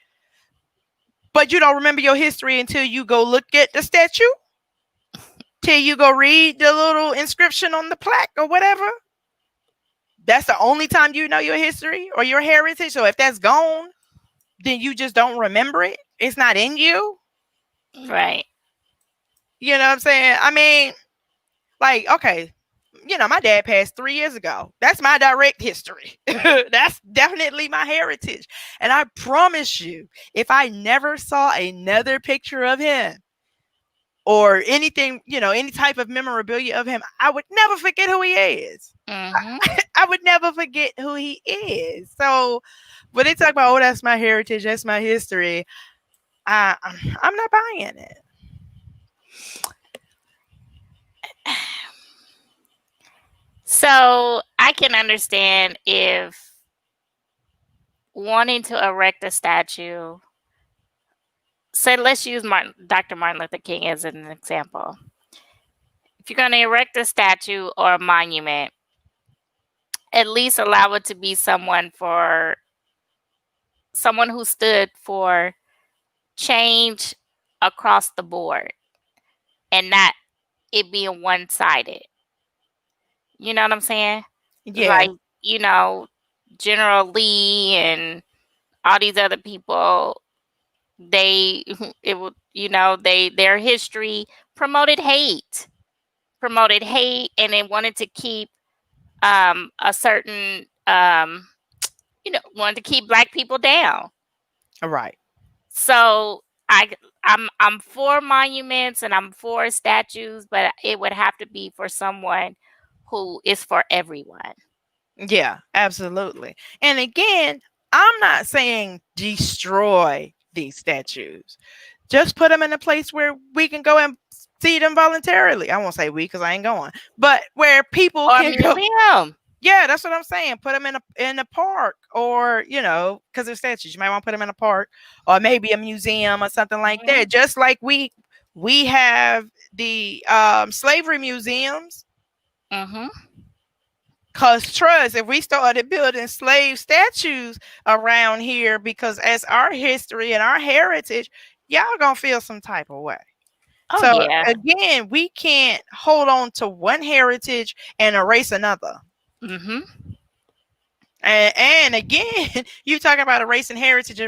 But you don't remember your history until you go look at the statue, till you go read the little inscription on the plaque or whatever. That's the only time you know your history or your heritage. So if that's gone, then you just don't remember it. It's not in you.
Right.
You know what I'm saying? I mean, like, okay, my dad passed 3 years ago. That's my direct history. That's definitely my heritage. And I promise you, if I never saw another picture of him or anything, any type of memorabilia of him, I would never forget who he is.
Mhm.
I would never forget who he is. So when they talk about, oh, that's my heritage, that's my history, I'm not buying it.
So I can understand if wanting to erect a statue. So let's use Dr. Martin Luther King as an example. If you're going to erect a statue or a monument, at least allow it to be someone who stood for change across the board and not it being one-sided. You know what I'm saying?
Yeah,
Like, you know, General Lee and all these other people, they it would their history promoted hate, and they wanted to keep a certain wanted to keep black people down.
right.
So I'm for monuments and I'm for statues, but it would have to be for someone who is for everyone.
Yeah, absolutely. And again, I'm not saying destroy these statues. Just put them in a place where we can go and see them voluntarily. I won't say we because I ain't going, but where people
Or a
can go.
museum.
Yeah, that's what I'm saying. Put them in a park, or because they're statues, you might want to put them in a park, or maybe a museum or something like
Mhm.
that. Just like we have the slavery museums.
Mhm.
Cause trust, if we started building slave statues around here, because as our history and our heritage, y'all gonna feel some type of way.
Oh
So
yeah.
again, we can't hold on to one heritage and erase another.
Mhm.
And again, you talking about erasing heritage.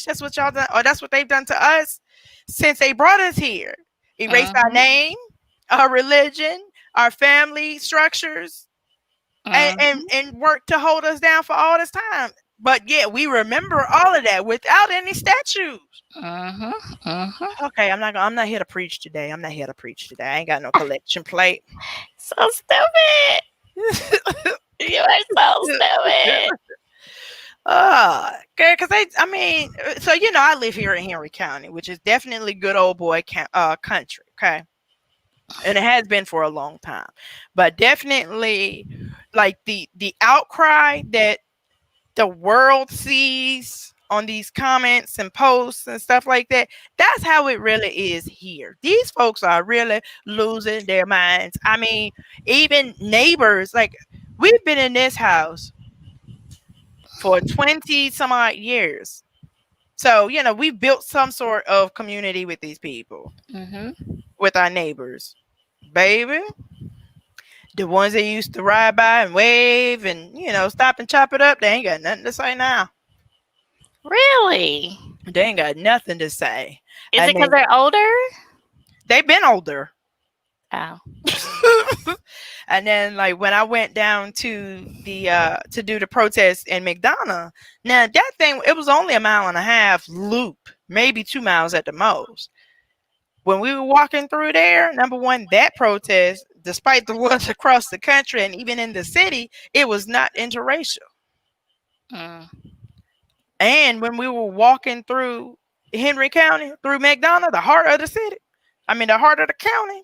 That's what y'all done, or that's what they've done to us since they brought us here. Erase our
Mhm.
name, our religion, our family structures,
Mhm.
and work to hold us down for all this time. But yet we remember all of that without any statues.
Mhm. Mhm.
Okay, I'm not here to preach today. I'm not here to preach today. I ain't got no collection plate.
So stupid. You are so stupid.
Because I mean, so I live here in Henry County, which is definitely good old boy country. Okay, and it has been for a long time, but definitely like the outcry that the world sees on these comments and posts and stuff like that, that's how it really is here. These folks are really losing their minds. I mean, even neighbors, like, we've been in this house for 20 some odd years. So, we built some sort of community with these people,
Mm-hmm.
with our neighbors. Baby, the ones that used to ride by and wave and, stop and chop it up, they ain't got nothing to say now.
Really?
They ain't got nothing to say.
Is it
And
because
then
they're older?
they've been older.
Oh.
And then, like, when I went down to the to do the protest in McDonough, now that thing, it was only a mile and a half loop, maybe 2 miles at the most. When we were walking through there, number one, that protest, despite the ones across the country and even in the city, it was not interracial.
Mm.
And when we were walking through Henry County, through McDonough, the heart of the city, I mean the heart of the county,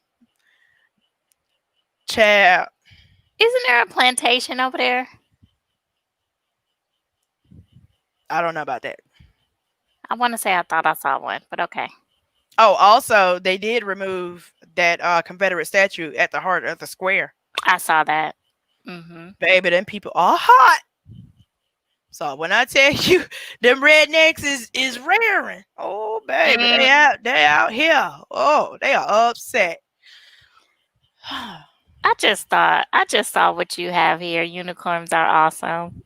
child,
Isn't there a plantation over there?
I don't know about that.
I want to say I thought I saw one, but okay.
Oh, also, they did remove that Confederate statue at the heart of the square.
I saw that. Mm-hmm.
Baby, them people are hot. So when I tell you them rednecks is raring, oh baby,
Mm.
they out here. Oh, they are upset.
I just saw what you have here. Unicorns are awesome.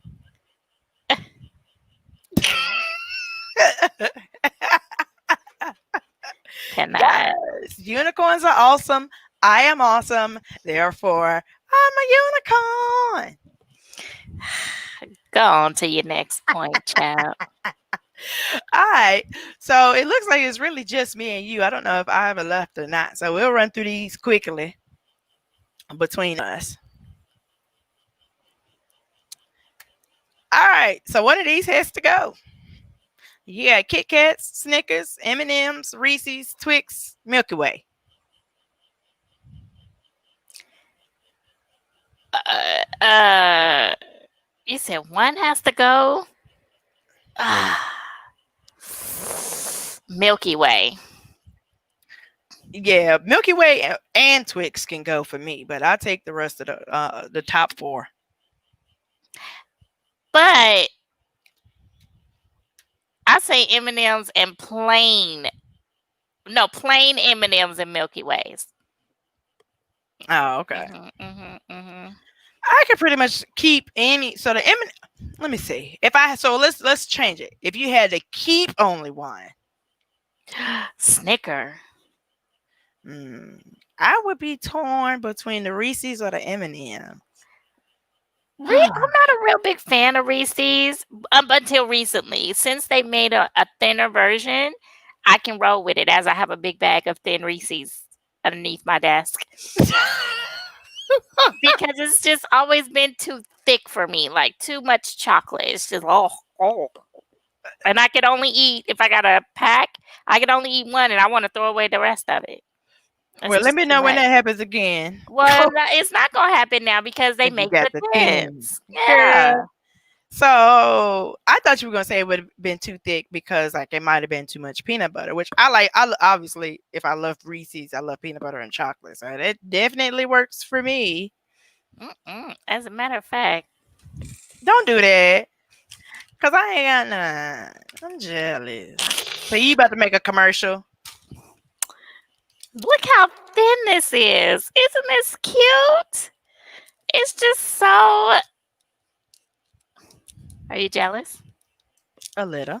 Cannot.
Yes, unicorns are awesome. I am awesome. Therefore, I'm a unicorn.
Go on to your next point, child.
All right. So it looks like it's really just me and you. I don't know if I ever left or not. So we'll run through these quickly between us. All right. So one of these has to go. Yeah, Kit Kats, Snickers, M&Ms, Reese's, Twix, Milky Way.
You said one has to go. Milky Way.
Yeah, Milky Way and Twix can go for me, but I'll take the rest of the top four.
But I say M&Ms and plain M&Ms and Milky Ways.
Oh, okay.
Mm-hmm.
I can pretty much keep any. So the let me see. Let's change it. If you had to keep only one,
Snicker.
I would be torn between the Reese's or the M&M.
I'm not a real big fan of Reese's until recently. Since they made a thinner version, I can roll with it as I have a big bag of thin Reese's underneath my desk. Because it's just always been too thick for me, like too much chocolate. It's just oh. And I could only eat, if I got a pack, I could only eat one and I want to throw away the rest of it. That's
Well, let
just
me
too
know when
much.
that happens again.
Well, it's not going to happen now because they
You
make
got
the
the
thins.
thins.
Yeah.
Girl. So I thought you were gonna say it would have been too thick because like it might have been too much peanut butter, which I like. Obviously, if I love Reese's, I love peanut butter and chocolate, so it definitely works for me.
As a matter of fact,
Don't do that, cause I ain't got none. I'm jealous. So you about to make a commercial?
look how thin this is. Isn't this cute? It's just so. Are you jealous?
A little.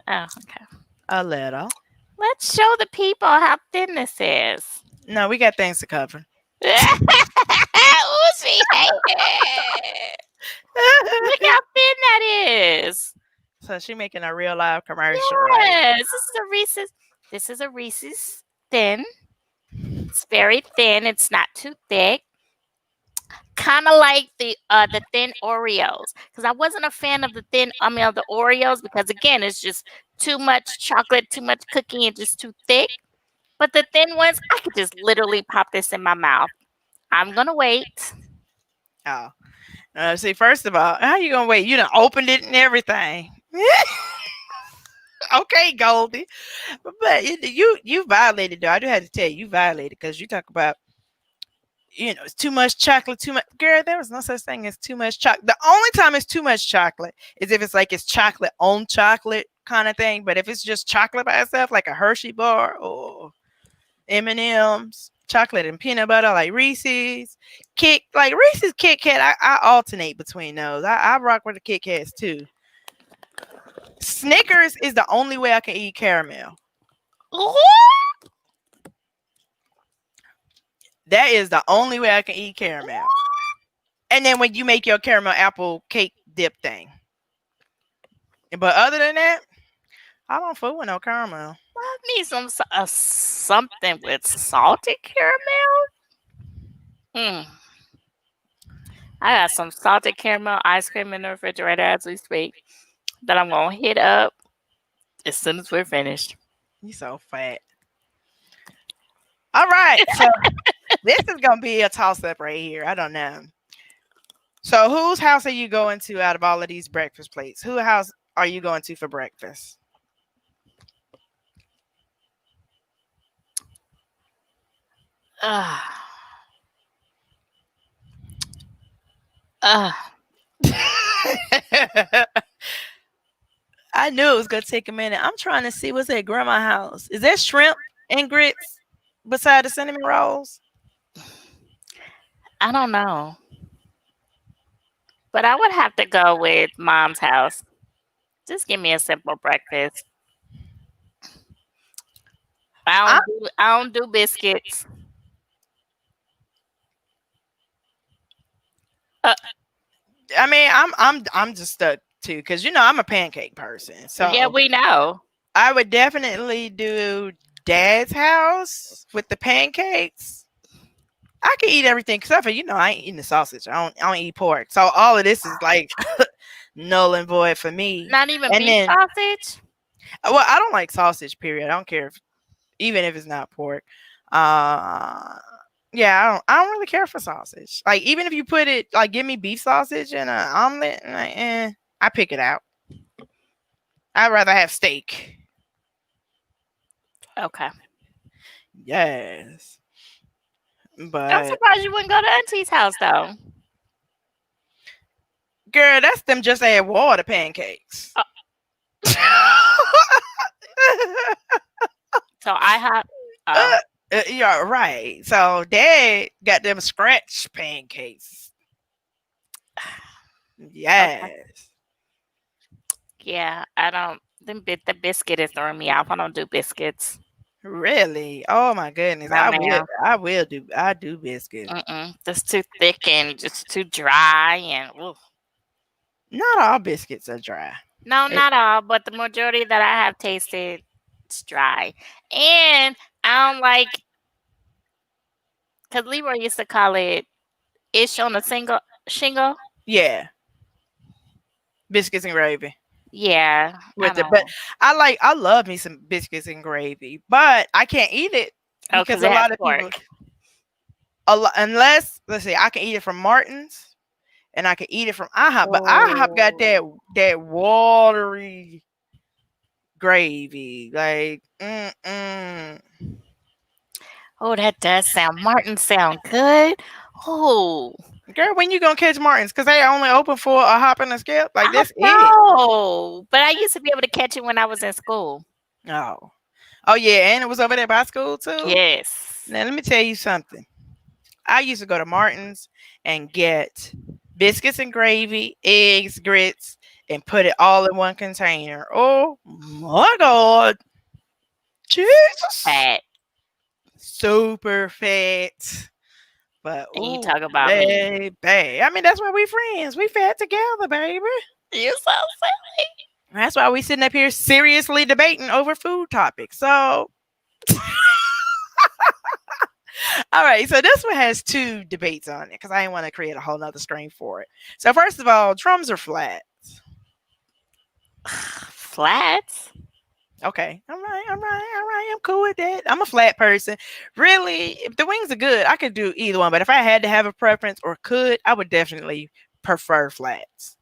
Oh, okay.
A little.
Let's show the people how thin this is.
No, we got things to cover.
Ooh, she hates it. Look how thin that is.
So she making a real live commercial, right?
Yes, This is a Reese's thin. It's very thin. It's not too thick. Kind of like the thin Oreos, because I wasn't a fan of the the Oreos because again it's just too much chocolate, too much cookie, and just too thick. But the thin ones, I could just literally pop this in my mouth. I'm gonna wait.
Oh, see, first of all, how you gonna wait? You done opened it and everything. Okay, Goldie, but you violated though. I do have to tell you violated because you talk about it's too much chocolate, too much. Girl, there was no such thing as too much chocolate. The only time it's too much chocolate is if it's like it's chocolate on chocolate, kind of thing. But if it's just chocolate by itself, like a Hershey bar or M&M's, chocolate and peanut butter, like Reese's, like Reese's Kit Kat, I alternate between those. I rock with the Kit Kats too. Snickers is the only way I can eat caramel. That is the only way I can eat caramel. And then when you make your caramel apple cake dip thing. But other than that, I don't fool with no caramel.
I need something with salted caramel. Mm. I got some salted caramel ice cream in the refrigerator as we speak that I'm gonna hit up as soon as we're finished.
You so fat. All right, so this is gonna be a toss up right here. I don't know. So whose house are you going to out of all of these breakfast plates? Whose house are you going to for breakfast?
Ugh. Ugh.
I knew it was gonna take a minute. I'm trying to see what's at grandma's house. Is there shrimp and grits beside the cinnamon rolls?
I don't know. But I would have to go with mom's house. Just give me a simple breakfast.
I,
I don't do biscuits. Uh,
I mean, I'm just stuck too because I'm a pancake person.
yeah,
So
we know.
I would definitely do Dad's house with the pancakes. I can eat everything except for I ain't eating the sausage. I don't eat pork. So all of this is like null and void for me.
Not even
And
beef
then
sausage.
well, I don't like sausage. Period. I don't care even if it's not pork. Yeah, I don't really care for sausage. Like even if you put it like give me beef sausage and an omelet, like, I pick it out. I'd rather have steak.
Okay.
Yes.
I'm
But
surprised you wouldn't go to Auntie's house though.
girl, that's them just add water pancakes.
So I have. Oh,
Yeah, right. So Dad got them scratch pancakes.
okay.
Yes.
Yeah, I don't. The biscuit is throwing me off. I don't do biscuits.
Really? Oh my goodness.
No, ma'am.
I do biscuits.
That's too thick and just too dry and. Oof.
Not all biscuits are dry.
No,
It,
not all, but the majority that I have tasted, it's dry. And I don't like, because Leroy used to call it ish on a single shingle.
yeah, biscuits and gravy
Yeah, I
with it. But
don't.
I love me some biscuits and gravy, but I can't eat it
Oh,
because
because
a
it has
lot of people
pork.
unless let's see, I can eat it from Martin's and I can eat it from IHOP, but IHOP got that
Oh.
watery gravy. Like, mm-mm.
Oh, that does sound good. Oh,
Girl, when you gonna catch Martin's? Because they only open for a hop and a skip. Like,
I
that's it.
know. But I used to be able to catch it when I was in school.
Oh. Oh, yeah. And it was over there by school, too.
Yes.
Now, let me tell you something. I used to go to Martin's and get biscuits and gravy, eggs, grits, and put it all in one container. Oh, my God. Jesus.
Fat.
Super fat. But,
And you
ooh,
talk about me.
baby. I mean, that's why we friends. We fat together, baby.
You so silly.
That's why we sitting up here seriously debating over food topics. So, all right. So this one has two debates on it because I didn't want to create a whole nother screen for it. So first of all, drums are flat.
Flats?
Okay. All right. I'm cool with that. I'm a flat person. Really, if the wings are good, I could do either one. But if I had to have a preference or could, I would definitely prefer flats.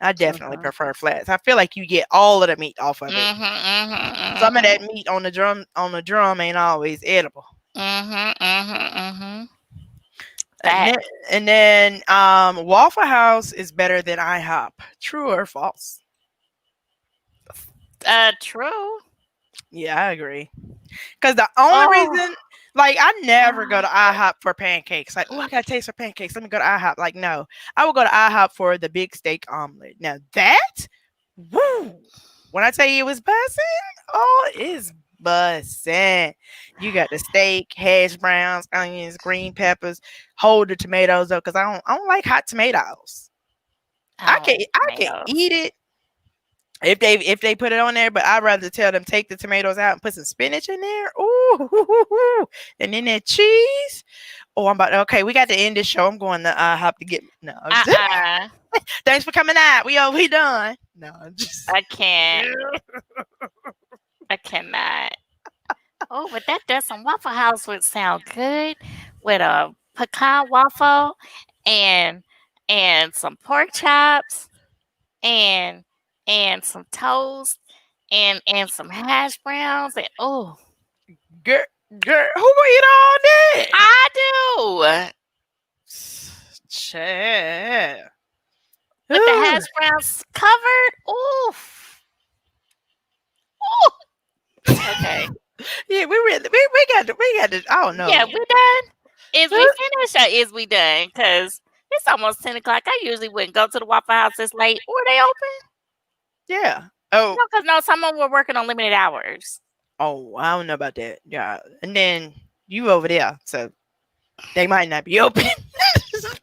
I definitely
Mhm.
prefer flats. I feel like you get all of the meat off of it.
Mhm. Mhm.
Some of that
Mhm.
meat on the drum ain't always edible.
Mhm. Mhm. Mhm.
And
Fat.
then, Waffle House is better than IHOP. True or false?
True.
Yeah, I agree. Because the only
Oh,
reason, like, I never go to IHOP for pancakes. Like, oh, I got to taste for pancakes. Let me go to IHOP. Like, no, I would go to IHOP for the big steak omelet. Now that, woo, when I tell you it was bussing, oh, it's bussing. You got the steak, hash browns, onions, green peppers. Hold the tomatoes up because I don't like hot tomatoes.
I
I
don't
can
like
I can
tomatoes.
eat it if they put it on there, but I'd rather tell them take the tomatoes out and put some spinach in there. Ooh, and then that cheese. Oh, I'm about okay. We got to end this show. I'm going to have to get no.
Uh-uh.
Thanks for coming out. We done. No, I'm just
I can't. I cannot. Oh, but that does some Waffle House would sound good with a pecan waffle and some pork chops and some toast and some hash browns and oh,
girl, girl. Who gonna eat all that?
I do.
Chad.
With the hash browns covered. Oof. Ooh. Okay.
Yeah, we got to. I don't
Yeah,
know.
we done. Is we finished or is we done? Because it's almost 10 o'clock. I usually wouldn't go to the Waffle House this late. Or they open?
Yeah. Oh,
No, because no, some of them were working on limited hours.
oh, I don't know about that. Yeah, and then you over there, so they might not be open.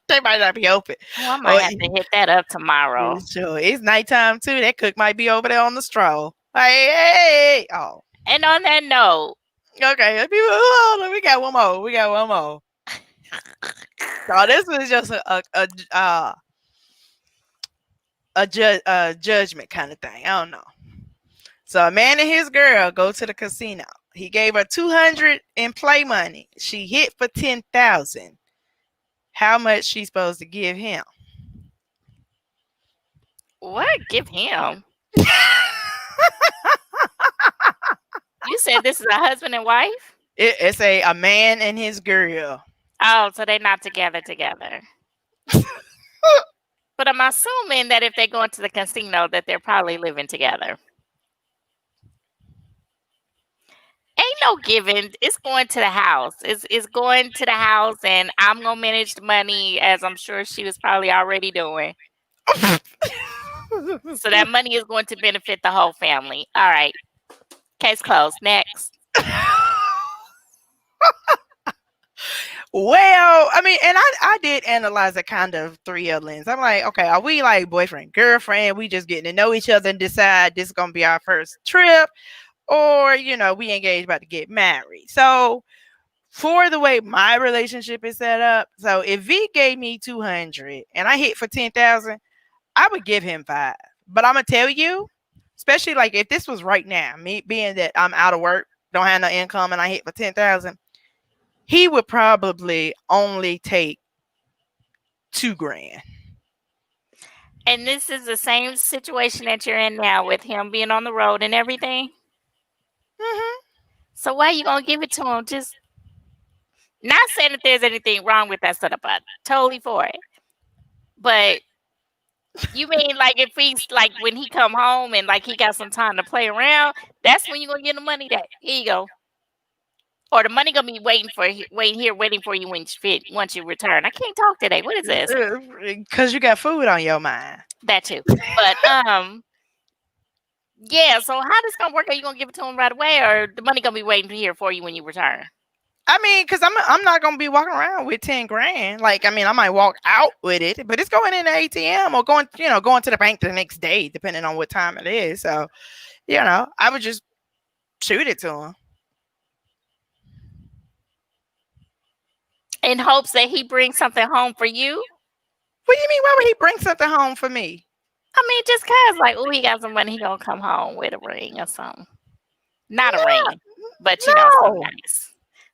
They might not be open.
Oh, I
Oh,
might have to hit that up tomorrow.
sure. It's nighttime too. That cook might be over there on the stroll. Hey. Oh,
And on that note,
okay. We got one more. We got one more. So this was just a judgment kind of thing. I don't know. So a man and his girl go to the casino. He gave her 200 in play money. She hit for 10,000. How much she supposed to give him?
what? Give him. You said this is a husband and wife?
It's a man and his girl.
Oh, so they're not together. But I'm assuming that if they go into the casino that they're probably living together. Ain't no giving. It's going to the house. It's going to the house, and I'm gonna manage the money as I'm sure she was probably already doing. So that money is going to benefit the whole family. All right. Case closed. Next.
Well, I mean, and I did analyze it kind of through your lens. I'm like, okay, are we like boyfriend, girlfriend? We just getting to know each other and decide this is gonna be our first trip, or we engaged about to get married. So for the way my relationship is set up, so if V gave me 200 and I hit for 10,000, I would give him 5. But I'm gonna tell you, especially like if this was right now, me being that I'm out of work, don't have no income, and I hit for 10,000, he would probably only take 2 grand.
And this is the same situation that you're in now with him being on the road and everything.
Hmm.
So why you gonna give it to him? Just not saying that there's anything wrong with that setup, but totally for it. But you mean like if he's like when he come home and like he got some time to play around, that's when you gonna give the money that here you go. Or the money gonna be waiting for you when you fit once you return. I can't talk today. What is this?
Because you got food on your mind.
That too. But yeah, so how this gonna work? Are you gonna give it to him right away or the money gonna be waiting here for you when you return?
I mean, because I'm not gonna be walking around with 10 grand. Like, I mean, I might walk out with it, but it's going in the ATM or going to the bank the next day, depending on what time it is. So, I would just shoot it to him.
In hopes that he brings something home for you?
What do you mean? Why would he bring something home for me?
I mean, just cause like, oh, he got some money, he gonna come home with a ring or something. Not a ring, but something
No,
nice.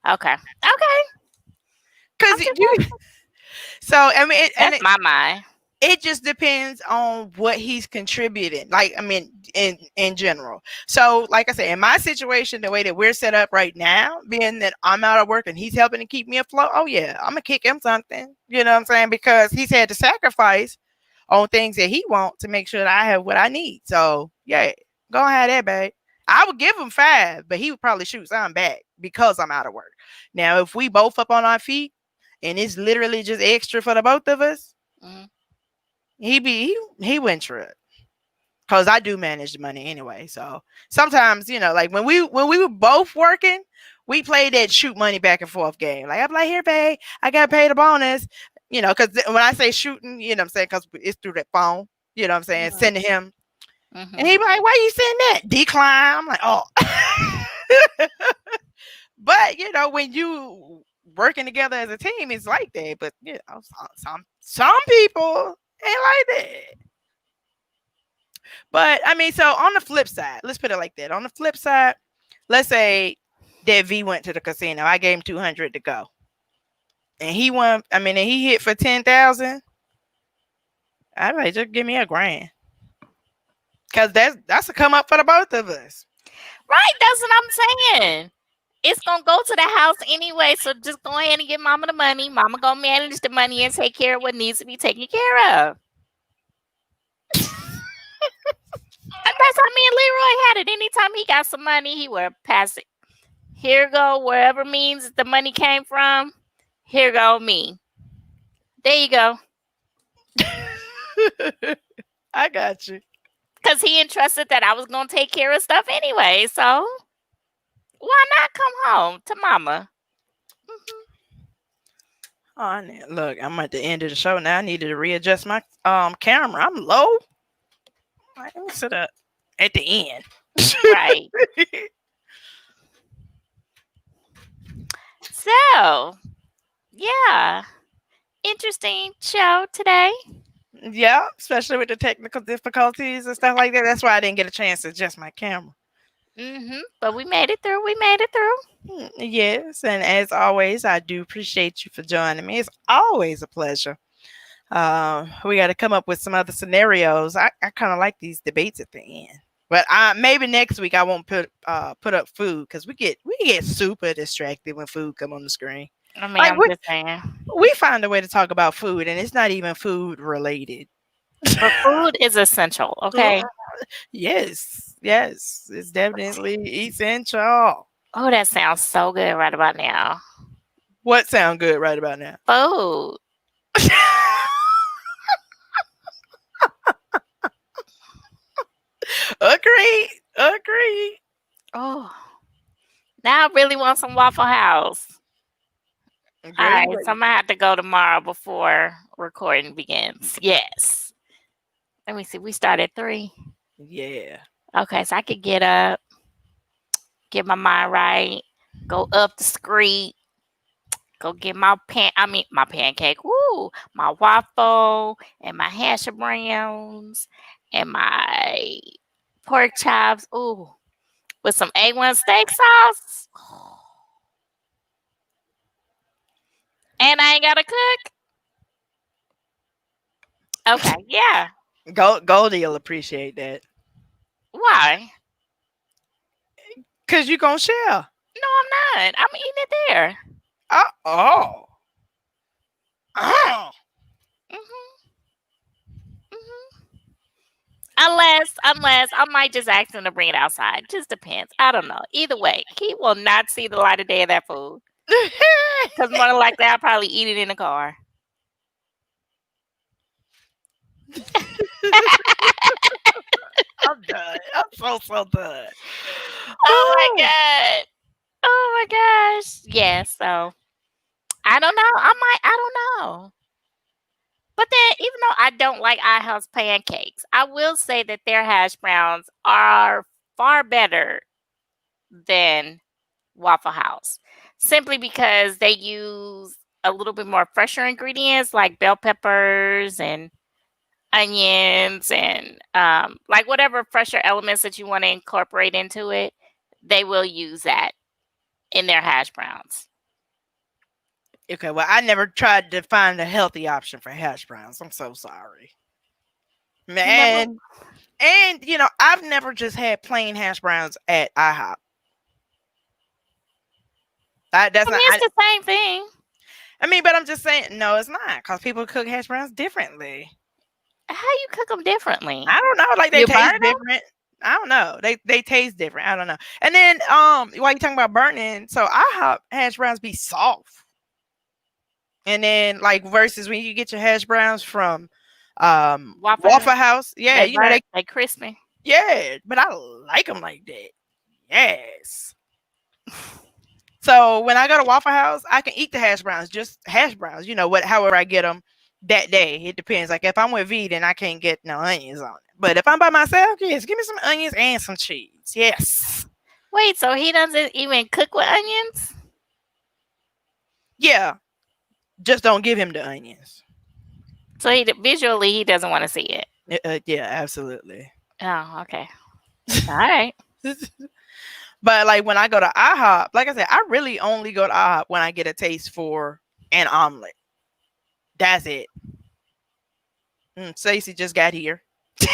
Okay. Okay.
because
I'm just
you. So I mean,
that's my mind.
it just depends on what he's contributing. Like, I mean, in general. So, like I said, in my situation, the way that we're set up right now, being that I'm out of work and he's helping to keep me afloat, oh yeah, I'm gonna kick him something. You know what I'm saying? Because he's had to sacrifice on things that he wants to make sure that I have what I need. So yeah, Go ahead there, babe. I would give him 5, but he would probably shoot something back because I'm out of work. Now, if we both up on our feet and it's literally just extra for the both of us,
Mm-hmm.
he wouldn't trip. Cause I do manage the money anyway. So sometimes, like when we were both working, we played that shoot money back and forth game. Like I'm like, here, babe, I got paid a bonus. Cause when I say shooting, you know what I'm saying, cause it's through that phone. You know what I'm saying,
Mm-hmm.
sending him, and
Mm-hmm.
he be like, why you sending that? Decline. I'm like, oh. But when you working together as a team, it's like that. But some people ain't like that. But I mean, so on the flip side, let's put it like that. On the flip side, let's say that V went to the casino. I gave him 200 to go, and he won. I mean, and he hit for 10,000. I'd like just give me a grand, cause that's a come up for the both of us.
Right, that's what I'm saying. It's gonna go to the house anyway, so just go ahead and give mama the money. Mama gonna manage the money and take care of what needs to be taken care of. And that's how me and Leroy had it. Anytime he got some money, he would pass it. Here go wherever means the money came from. Here go me. There you go.
I got you.
Cause he entrusted that I was gonna take care of stuff anyway. So why not come home to mama? Mhm.
Oh, look, I'm at the end of the show now. I needed to readjust my camera. I'm low. Let me sit up at the end.
Right. So yeah. Interesting show today.
Yeah, especially with the technical difficulties and stuff like that. That's why I didn't get a chance to adjust my camera.
But we made it through. We made it through.
Yes, and as always, I do appreciate you for joining me. It's always a pleasure. We got to come up with some other scenarios. I kind of like these debates at the end, but maybe next week I won't put up food because we get super distracted when food come on the screen.
I mean,
Like
I'm just saying.
we find a way to talk about food, and it's not even food related.
But food is essential, okay?
Yes, yes, it's definitely essential.
Oh, that sounds so good right about now.
What sound good right about now?
Food.
Agreed. Agreed.
Oh, now I really want some Waffle House. All
Girl,
right, so I'm gonna have to go tomorrow before recording begins. Yes. Let me see. We start at 3.
yeah.
Okay, so I could get up, get my mind right, go up the street, go get my my pancake, woo, my waffle, and my hash browns, and my pork chops, ooh, with some A1 steak sauce. And I ain't gotta cook. Okay, yeah.
Goldie will appreciate that.
Why?
Cause you gonna share.
No, I'm not. I'm eating it there.
Oh. Oh.
hmm hmm Unless I might just ask him to bring it outside. Just depends. I don't know. Either way, he will not see the light of day of that food. Because more than likely, I'll probably eat it in the car.
I'm done. I'm so done.
Oh my god. Oh my gosh. Yeah, so I don't know. I don't know. But then even though I don't like iHouse pancakes, I will say that their hash browns are far better than Waffle House. Simply because they use a little bit more fresher ingredients like bell peppers and onions and like whatever fresher elements that you want to incorporate into it, they will use that in their hash browns.
Okay, well, I never tried to find a healthy option for hash browns. I'm so sorry. Man. And I've never just had plain hash browns at IHOP. That's not.
It's the same thing.
I mean, but I'm just saying, no, it's not, because people cook hash browns differently.
How you cook them differently?
I don't know, like they
You
taste
burn 'em?
different. I don't know. They taste different. I don't know. And then while you talking about burning, so IHOP hash browns be soft. And then like versus when you get your hash browns from
Waffle
Waffle
House.
House, yeah,
They
you know
burnt, they crispy.
yeah, but I like them like that. Yes. So when I go to Waffle House, I can eat the hash browns, just hash browns. You know what? However I get them that day, it depends. Like if I'm with V, then I can't get no onions on it. But if I'm by myself, yes, give me some onions and some cheese. Yes.
Wait, so he doesn't even cook with onions?
Yeah. Just don't give him the onions.
So visually he doesn't want to see it.
Yeah, absolutely.
Oh, okay. All right.
But like when I go to IHOP, like I said, I really only go to IHOP when I get a taste for an omelet. That's it. Stacey just got here. So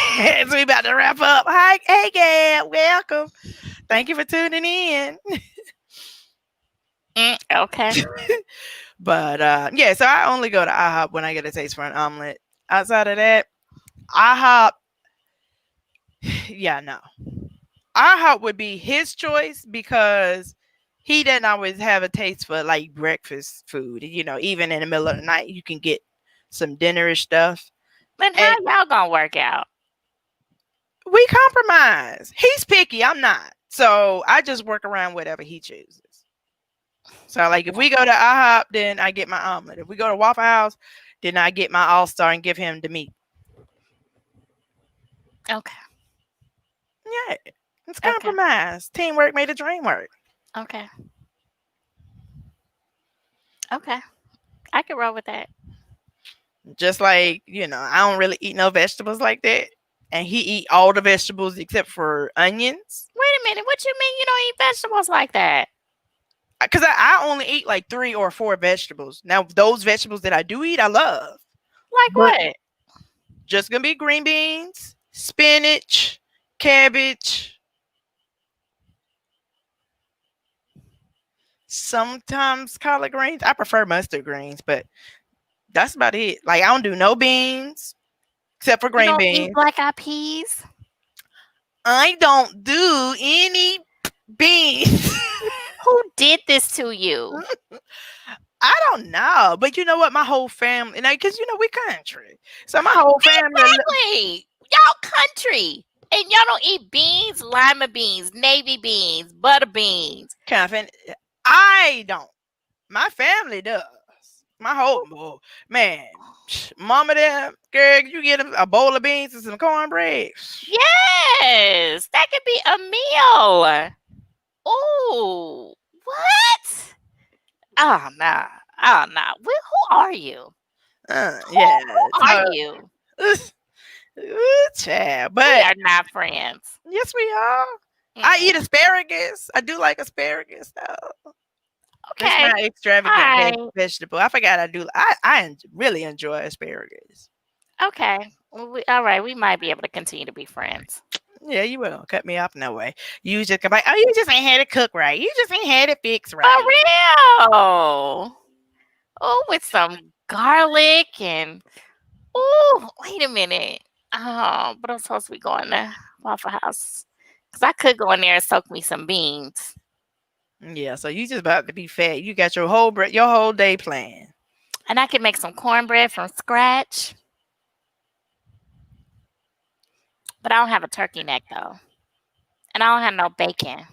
we about to wrap up. Hi, hey, Gab, welcome. Thank you for tuning in.
Okay.
But yeah, so I only go to IHOP when I get a taste for an omelet. Outside of that, IHOP, yeah, no. IHOP would be his choice because he doesn't always have a taste for like breakfast food. You know, even in the middle of the night, you can get some dinnerish stuff.
Then how y'all gonna work out?
We compromise. He's picky. I'm not. So I just work around whatever he chooses. So like if we go to IHOP, then I get my omelet. If we go to Waffle House, then I get my All Star and give him the meat.
Okay.
Yeah. It's compromise. Okay. Teamwork made the dream work.
Okay. Okay. I can roll with that.
Just like, you know, I don't really eat no vegetables like that. And he eat all the vegetables except for onions.
Wait a minute. What you mean you don't eat vegetables like that?
Because I only eat like 3 or 4 vegetables. Now, those vegetables that I do eat, I love.
Like what?
Just going to be green beans, spinach, cabbage. Sometimes collard greens. I prefer mustard greens, but that's about it. Like, I don't do no beans except for green beans.
Eat black eyed peas?
I don't do any beans.
Who did this to you?
I don't know, but you know what? My whole family, because you know we country, so my whole family.
Exactly. Y'all country, and y'all don't eat beans, lima beans, navy beans, butter beans.
I don't. My family does. My whole man, mama there, girl, you get a bowl of beans and some cornbread.
Yes, that could be a meal. Oh, what? Oh no, oh no. Who are you?
Yeah,
who are you?
Child, but
we are not friends.
Yes, we are. I eat asparagus. I do like asparagus though. Okay, that's my extravagant vegetable. I forgot I do. I really enjoy asparagus.
Okay, well, all right. We might be able to continue to be friends.
Yeah, you will cut me off no way. You just come back. Oh, you just ain't had it cooked right. You just ain't had it fixed right.
For real. Oh, with some garlic and wait a minute. Oh, but I'm supposed to be going to Waffle House because I could go in there and soak me some beans.
Yeah, so you just about to be fat. You got your whole day planned.
And I can make some cornbread from scratch. But I don't have a turkey neck though. And I don't have no bacon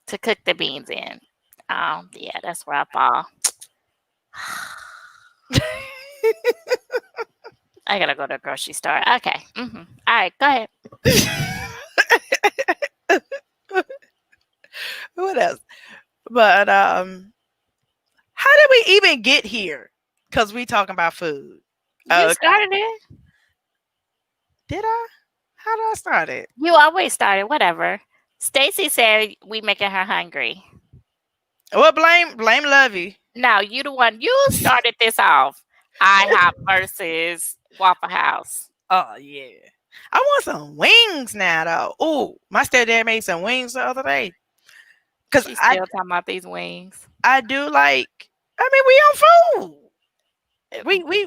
to cook the beans in. Oh, yeah, that's where I fall. I gotta go to the grocery store. Okay. All right, go ahead.
What else? But how did we even get here? Because we talking about food.
You started it.
Did I? How did I start it?
You always started. Whatever. Stacey said we making her hungry.
Well, blame Lovey.
No, you the one. You started this off. IHOP versus Waffle House.
Oh yeah. I want some wings now though. Oh, my stepdad made some wings the other day.
Cause she's still talking about these wings.
I do like. I mean, we on food.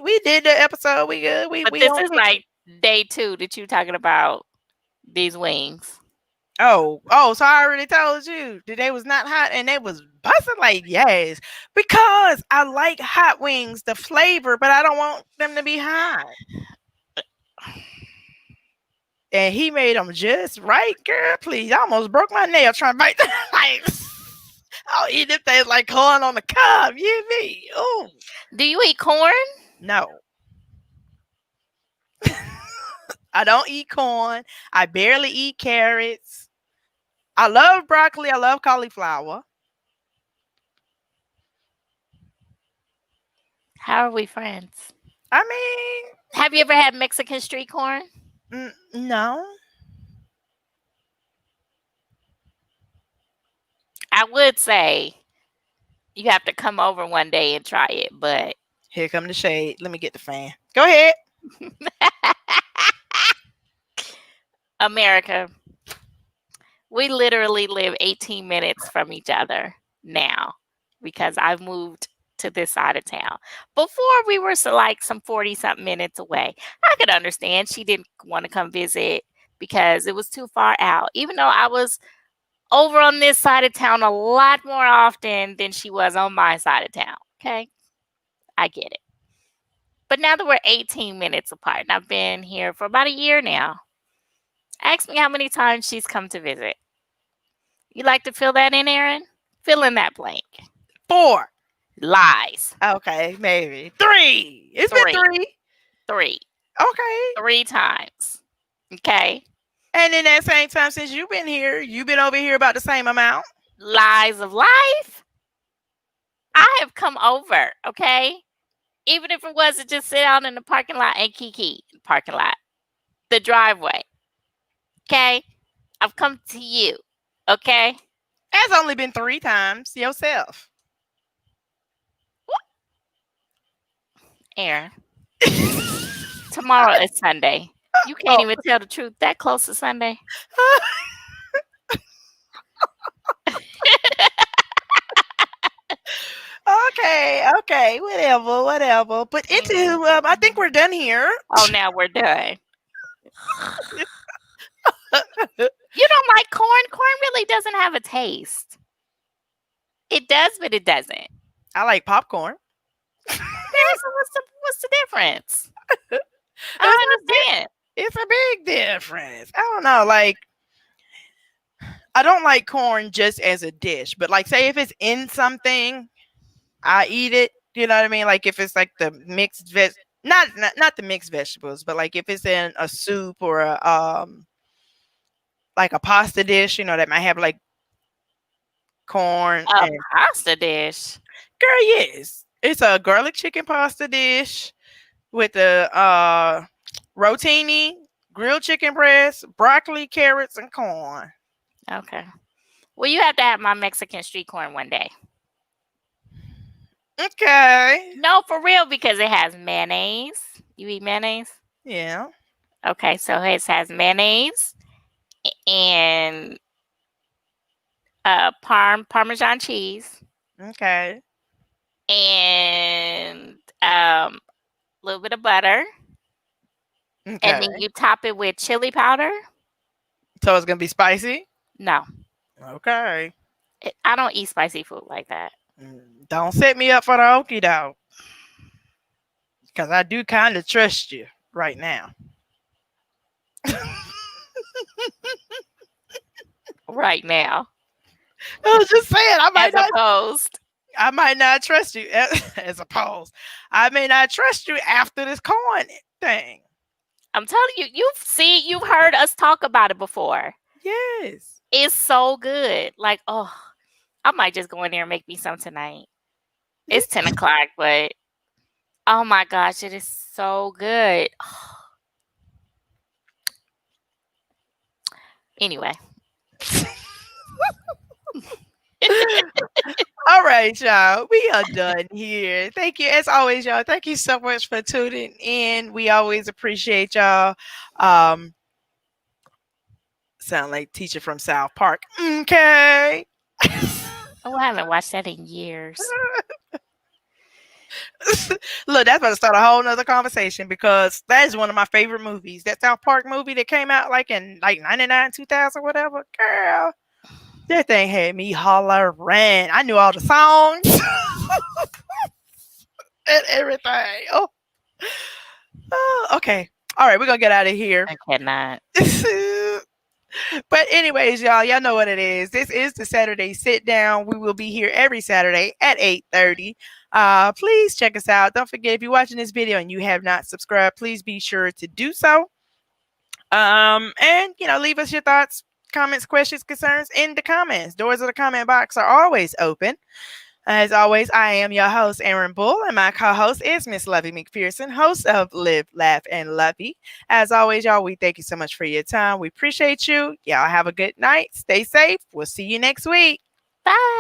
We did the episode. We good.
But this is like day 2 that you talking about these wings.
So I already told you that they was not hot and they was busting like yes. Because I like hot wings, the flavor, but I don't want them to be hot. And he made them just right, girl. Please, I almost broke my nail trying to bite them. Like, I'll eat them things like corn on the cob. You hear me? Oh
Do you eat corn?
no, I don't eat corn. I barely eat carrots. I love broccoli. I love cauliflower.
How are we friends?
I
Have you ever had Mexican street corn?
no.
I would say you have to come over one day and try it, but
Here come the shade. Let me get the fan. Go ahead.
America, we literally live 18 minutes from each other now because I've moved to this side of town. Before we were like some 40 something minutes away. I could understand she didn't want to come visit because it was too far out, even though I was over on this side of town a lot more often than she was on my side of town. Okay, I get it. But now that we're 18 minutes apart, and I've been here for about a year now, ask me how many times she's come to visit. You like to fill that in, Aaron? Fill in that blank.
4.
Lies.
Okay, maybe 3. It's been
Three.
3.
Three.
Okay.
3 times. Okay.
And in that same time since you've been here, you've been over here about the same amount.
Lies of life. I have come over, okay? Even if it was to just sit out in the parking lot and kiki, parking lot, the driveway. Okay? I've come to you. Okay?
That's only been 3 times yourself.
Aaron, tomorrow is Sunday. You can't even tell the truth that close to Sunday.
Okay, whatever. But into I think we're done here.
Oh, now we're done. You don't like corn? Corn really doesn't have a taste. It does, but it doesn't.
I like popcorn.
What's the difference? I
That's
don't understand.
It's a big difference. I don't know, like I don't like corn just as a dish, but like say if it's in something, I eat it. You know what I mean? Like if it's like the mixed not the mixed vegetables, but like if it's in a soup or a like a pasta dish, you know, that might have like corn
A
and
pasta dish.
girl, yes. It's a garlic chicken pasta dish with the rotini, grilled chicken breast, broccoli, carrots, and corn.
Okay. Well, you have to have my Mexican street corn one day.
Okay.
No, for real, because it has mayonnaise. You eat mayonnaise?
Yeah.
Okay, so it has mayonnaise and Parmesan cheese
Okay.
and a little bit of butter. And
Okay.
then you top it with chili powder.
So it's gonna be spicy.
No,
Okay.
I don't eat spicy food like that.
Don't set me up for the okie doke, because I do kind of trust you right now.
Right now,
I was just saying
as opposed.
I might not trust you as opposed. I may not trust you after this corn thing.
I'm telling you, you've heard us talk about it before.
Yes.
It's so good. Like, oh, I might just go in there and make me some tonight. It's 10 o'clock, but oh my gosh, it is so good. Anyway.
All right, y'all. We are done here. Thank you, as always, y'all. Thank you so much for tuning in. We always appreciate y'all. Sound like teacher from South Park. Okay.
Oh, I haven't watched that in years.
Look, that's about to start a whole nother conversation because that is one of my favorite movies. That South Park movie that came out like in like 99, 2000, whatever. Girl, that thing had me hollering. I knew all the songs and everything. Oh, okay. All right, we're going to get out of here.
I cannot.
But anyways, y'all know what it is. This is the Saturday Sit Down. We will be here every Saturday at 8:30. Please check us out. Don't forget, if you're watching this video and you have not subscribed, please be sure to do so. And leave us your thoughts, comments, questions, concerns in the comments. Doors of the comment box are always open. As always, I am your host, Aaron Bull, and my co-host is Miss Lovey McPherson, host of Live, Laugh, and Lovey. As always, y'all, we thank you so much for your time. We appreciate you. Y'all have a good night. Stay safe. We'll see you next week.
Bye.